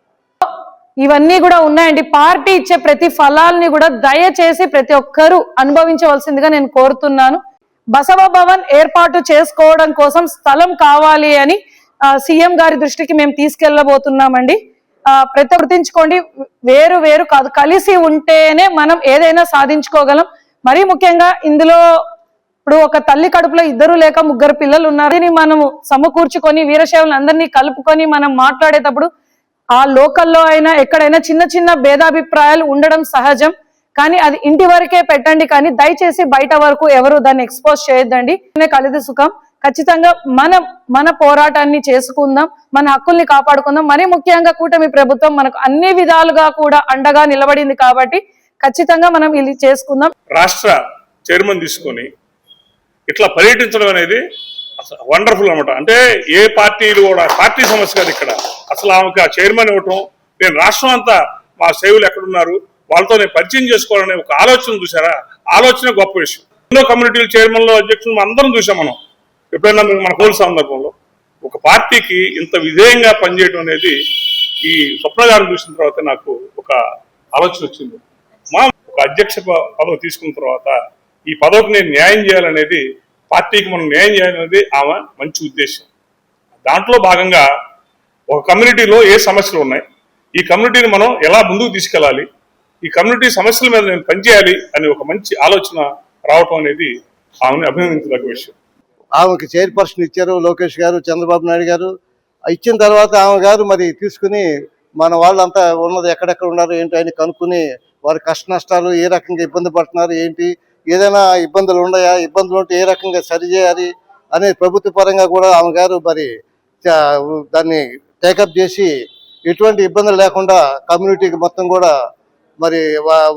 ఇవన్నీ కూడా ఉన్నాయండి. పార్టీ ఇచ్చే ప్రతి ఫలాల్ని కూడా దయచేసి ప్రతి ఒక్కరూ అనుభవించవలసిందిగా నేను కోరుతున్నాను. బసవ భవన్ ఏర్పాటు చేసుకోవడం కోసం స్థలం కావాలి అని సీఎం గారి దృష్టికి మేము తీసుకెళ్లబోతున్నామండి. ప్రతి గుర్తించుకోండి, వేరు వేరు కాదు, కలిసి ఉంటేనే మనం ఏదైనా సాధించుకోగలం. మరీ ముఖ్యంగా ఇందులో ఇప్పుడు ఒక తల్లి కడుపులో 2 లేక 3 పిల్లలు ఉన్నారు. దీన్ని మనము సమకూర్చుకొని వీరశైవులను అందరినీ కలుపుకొని మనం మాట్లాడేటప్పుడు ఆ లోకల్లో అయినా ఎక్కడైనా చిన్న చిన్న భేదాభిప్రాయాలు ఉండడం సహజం. కానీ అది ఇంటి వరకే పెట్టండి, కానీ దయచేసి బయట వరకు ఎవరు దాన్ని ఎక్స్పోజ్ చేయొద్దండి. కలిది సుఖం. ఖచ్చితంగా మన పోరాటాన్ని చేసుకుందాం, మన హక్కుల్ని కాపాడుకుందాం. మరీ ముఖ్యంగా కూటమి ప్రభుత్వం మనకు అన్ని విధాలుగా కూడా అండగా నిలబడింది కాబట్టి ఖచ్చితంగా మనం ఇది చేసుకుందాం. రాష్ట్ర చైర్మన్ తీసుకొని ఇట్లా పర్యటించడం అనేది వండర్ఫుల్ అనమాట. అంటే ఏ పార్టీలు కూడా పార్టీ సమస్య కాదు ఇక్కడ. అసలు ఆమెకు ఆ చైర్మన్ ఇవ్వటం, నేను రాష్ట్రం అంతా మా సేవలు ఎక్కడున్నారు వాళ్ళతో నేను పరిచయం చేసుకోవాలనే ఒక ఆలోచన చూసారా, ఆలోచన గొప్ప విషయం. ఎన్నో కమ్యూనిటీల చైర్మన్లు, అధ్యక్షులు అందరం చూసాం మనం. ఎప్పుడైనా మన హోల్ సందర్భంలో ఒక పార్టీకి ఇంత విధేయంగా పనిచేయడం అనేది ఈ స్వప్న గారిని చూసిన తర్వాత నాకు ఒక ఆలోచన వచ్చింది. ఒక అధ్యక్ష పదవి తీసుకున్న తర్వాత ఈ పదవికి నేను న్యాయం చేయాలనేది, పార్టీకి మనం న్యాయం చేయాలనేది ఆమె మంచి ఉద్దేశం. దాంట్లో భాగంగా ఒక కమ్యూనిటీలో ఏ సమస్యలు ఉన్నాయి, ఈ కమ్యూనిటీని మనం ఎలా ముందుకు తీసుకెళ్ళాలి, ఈ కమ్యూనిటీ సమస్యల మీద నేను పనిచేయాలి అనే ఒక మంచి ఆలోచన రావటం అనేది ఆమెను అభినందించదగ్గ విషయం. ఆమెకి చైర్పర్సన్ ఇచ్చారు లోకేష్ గారు, చంద్రబాబు నాయుడు గారు. ఇచ్చిన తర్వాత ఆమె గారు మరి తీసుకుని మన వాళ్ళంతా ఉన్నది ఎక్కడెక్కడ ఉన్నారు ఏంటి అని కనుక్కుని వారి కష్ట నష్టాలు, ఏ రకంగా ఇబ్బంది పడుతున్నారు ఏంటి, ఏదైనా ఇబ్బందులు ఉన్నాయా, ఇబ్బందులు ఉంటే ఏ రకంగా సరిచేయాలి అనే ప్రభుత్వ పరంగా కూడా ఆమె గారు మరి దాన్ని టేకప్ చేసి ఎటువంటి ఇబ్బందులు లేకుండా కమ్యూనిటీకి మొత్తం కూడా మరి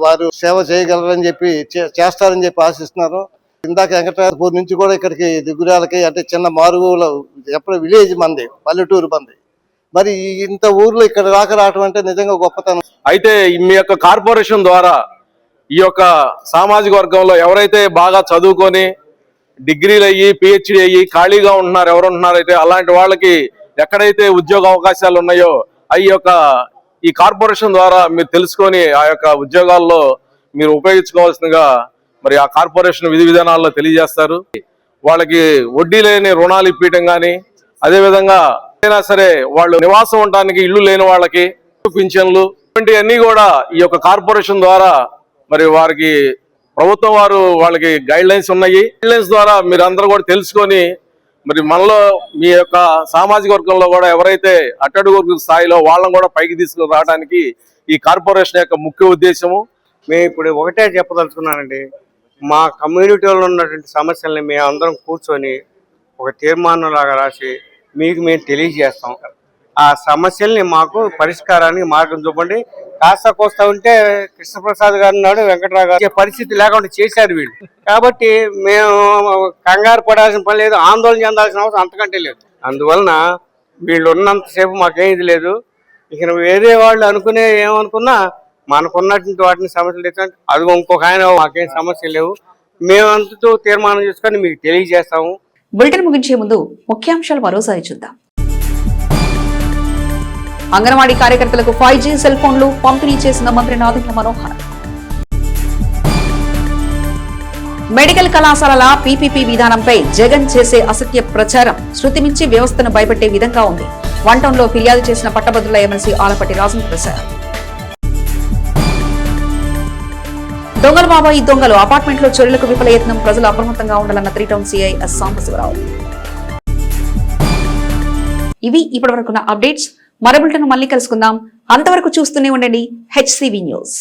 వారు సేవ చేయగలరని చెప్పి చేస్తారని చెప్పి ఆశిస్తున్నారు. ఇందాక వెంకటరాజపూర్ నుంచి కూడా ఇక్కడికి దిగురాలకి, అంటే చిన్న మారుమూల ఎప్పుడు విలేజ్ మంది, పల్లెటూరు మంది, మరి ఇంత ఊర్లో ఇక్కడ రావటం అంటే నిజంగా గొప్పతనం. అయితే మీ యొక్క కార్పొరేషన్ ద్వారా ఈ యొక్క సామాజిక వర్గంలో ఎవరైతే బాగా చదువుకొని డిగ్రీలు అయ్యి పిహెచ్డి అయ్యి ఖాళీగా ఉంటున్నారు, ఎవరు ఉంటున్నారైతే అలాంటి వాళ్ళకి ఎక్కడైతే ఉద్యోగ అవకాశాలు ఉన్నాయో ఈ కార్పొరేషన్ ద్వారా మీరు తెలుసుకొని ఆ యొక్క ఉద్యోగాల్లో మీరు ఉపయోగించుకోవాల్సిందిగా మరి ఆ కార్పొరేషన్ విధి విధానాల్లో తెలియజేస్తారు. వాళ్ళకి వడ్డీ లేని రుణాలు ఇప్పించడం కానీ, అదేవిధంగా అయినా సరే వాళ్ళు నివాసం ఉండడానికి ఇల్లు లేని వాళ్ళకి పింఛన్లు, ఇటువంటివన్నీ కూడా ఈ యొక్క కార్పొరేషన్ ద్వారా మరి వారికి ప్రభుత్వం వారు వాళ్ళకి గైడ్ లైన్స్ ఉన్నాయి. గైడ్ లైన్స్ ద్వారా మీరు అందరూ కూడా తెలుసుకొని మరి మనలో మీ యొక్క సామాజిక వర్గంలో కూడా ఎవరైతే అట్టడుగు స్థాయిలో వాళ్ళని కూడా పైకి తీసుకుని రావడానికి ఈ కార్పొరేషన్ యొక్క ముఖ్య ఉద్దేశము. మేము ఇప్పుడు ఒకటే చెప్పదలుచుకున్నానండి, మా కమ్యూనిటీలో ఉన్నటువంటి సమస్యల్ని మేము అందరం కూర్చొని ఒక తీర్మానం లాగా రాసి మీకు మేము తెలియజేస్తాం. ఆ సమస్యల్ని మాకు పరిష్కారానికి మార్గం చూపండి. కాస్త కోస్తా ఉంటే కృష్ణప్రసాద్ గారు నాడు వెంకటరావు గారు పరిస్థితి లేకుండా చేశారు వీళ్ళు. కాబట్టి మేము కంగారు పడాల్సిన పని లేదు, ఆందోళన చెందాల్సిన అవసరం అంతకంటే లేదు. అందువలన వీళ్ళు ఉన్నంతసేపు మాకేం ఇది లేదు. ఇక వేరే వాళ్ళు అనుకునే ఏమనుకున్నా మనకున్నటువంటి వాటిని సమస్యలు తెచ్చండి, అది ఇంకొక ఆయన మాకేం సమస్యలు లేవు, మేమంతతో తీర్మానం చేసుకొని మీకు తెలియజేస్తాము. బులెటిన్ ముగించే ముందు ముఖ్యాంశాలు మరోసారి చూద్దాం. అంగన్వాడీ కార్యకర్తలకు 5G సెల్ ఫోన్లు పంపిణీ చేసిన మంత్రి నాదెండ్ల మనోహర్. మెడికల్ కళాశాలల PPP విధానంపై జగన్ చేసే అసత్య ప్రచారం శృతి మించి వ్యవస్థను భయపెట్టే విధంగా ఉంది. 1 టౌన్లో ఫిర్యాదు చేసిన పట్టభద్రుల ఎమ్మెల్సీ ఆలపాటి రాజేంద్ర ప్రసాద్. దొంగల బాబా ఈ దొంగలు అపార్ట్మెంట్లో చోరీలకు విఫల యత్నం, ప్రజలు అప్రమత్తంగా ఉండాలన్న 3 టౌన్ CI ఎస్ సాంబశివరావు. ఇవి ఇప్పటివరకున్న అప్డేట్స్. మరో బులెటిన్ మళ్ళీ కలుసుకుందాం. అంతవరకు చూస్తూనే ఉండండి HCV న్యూస్.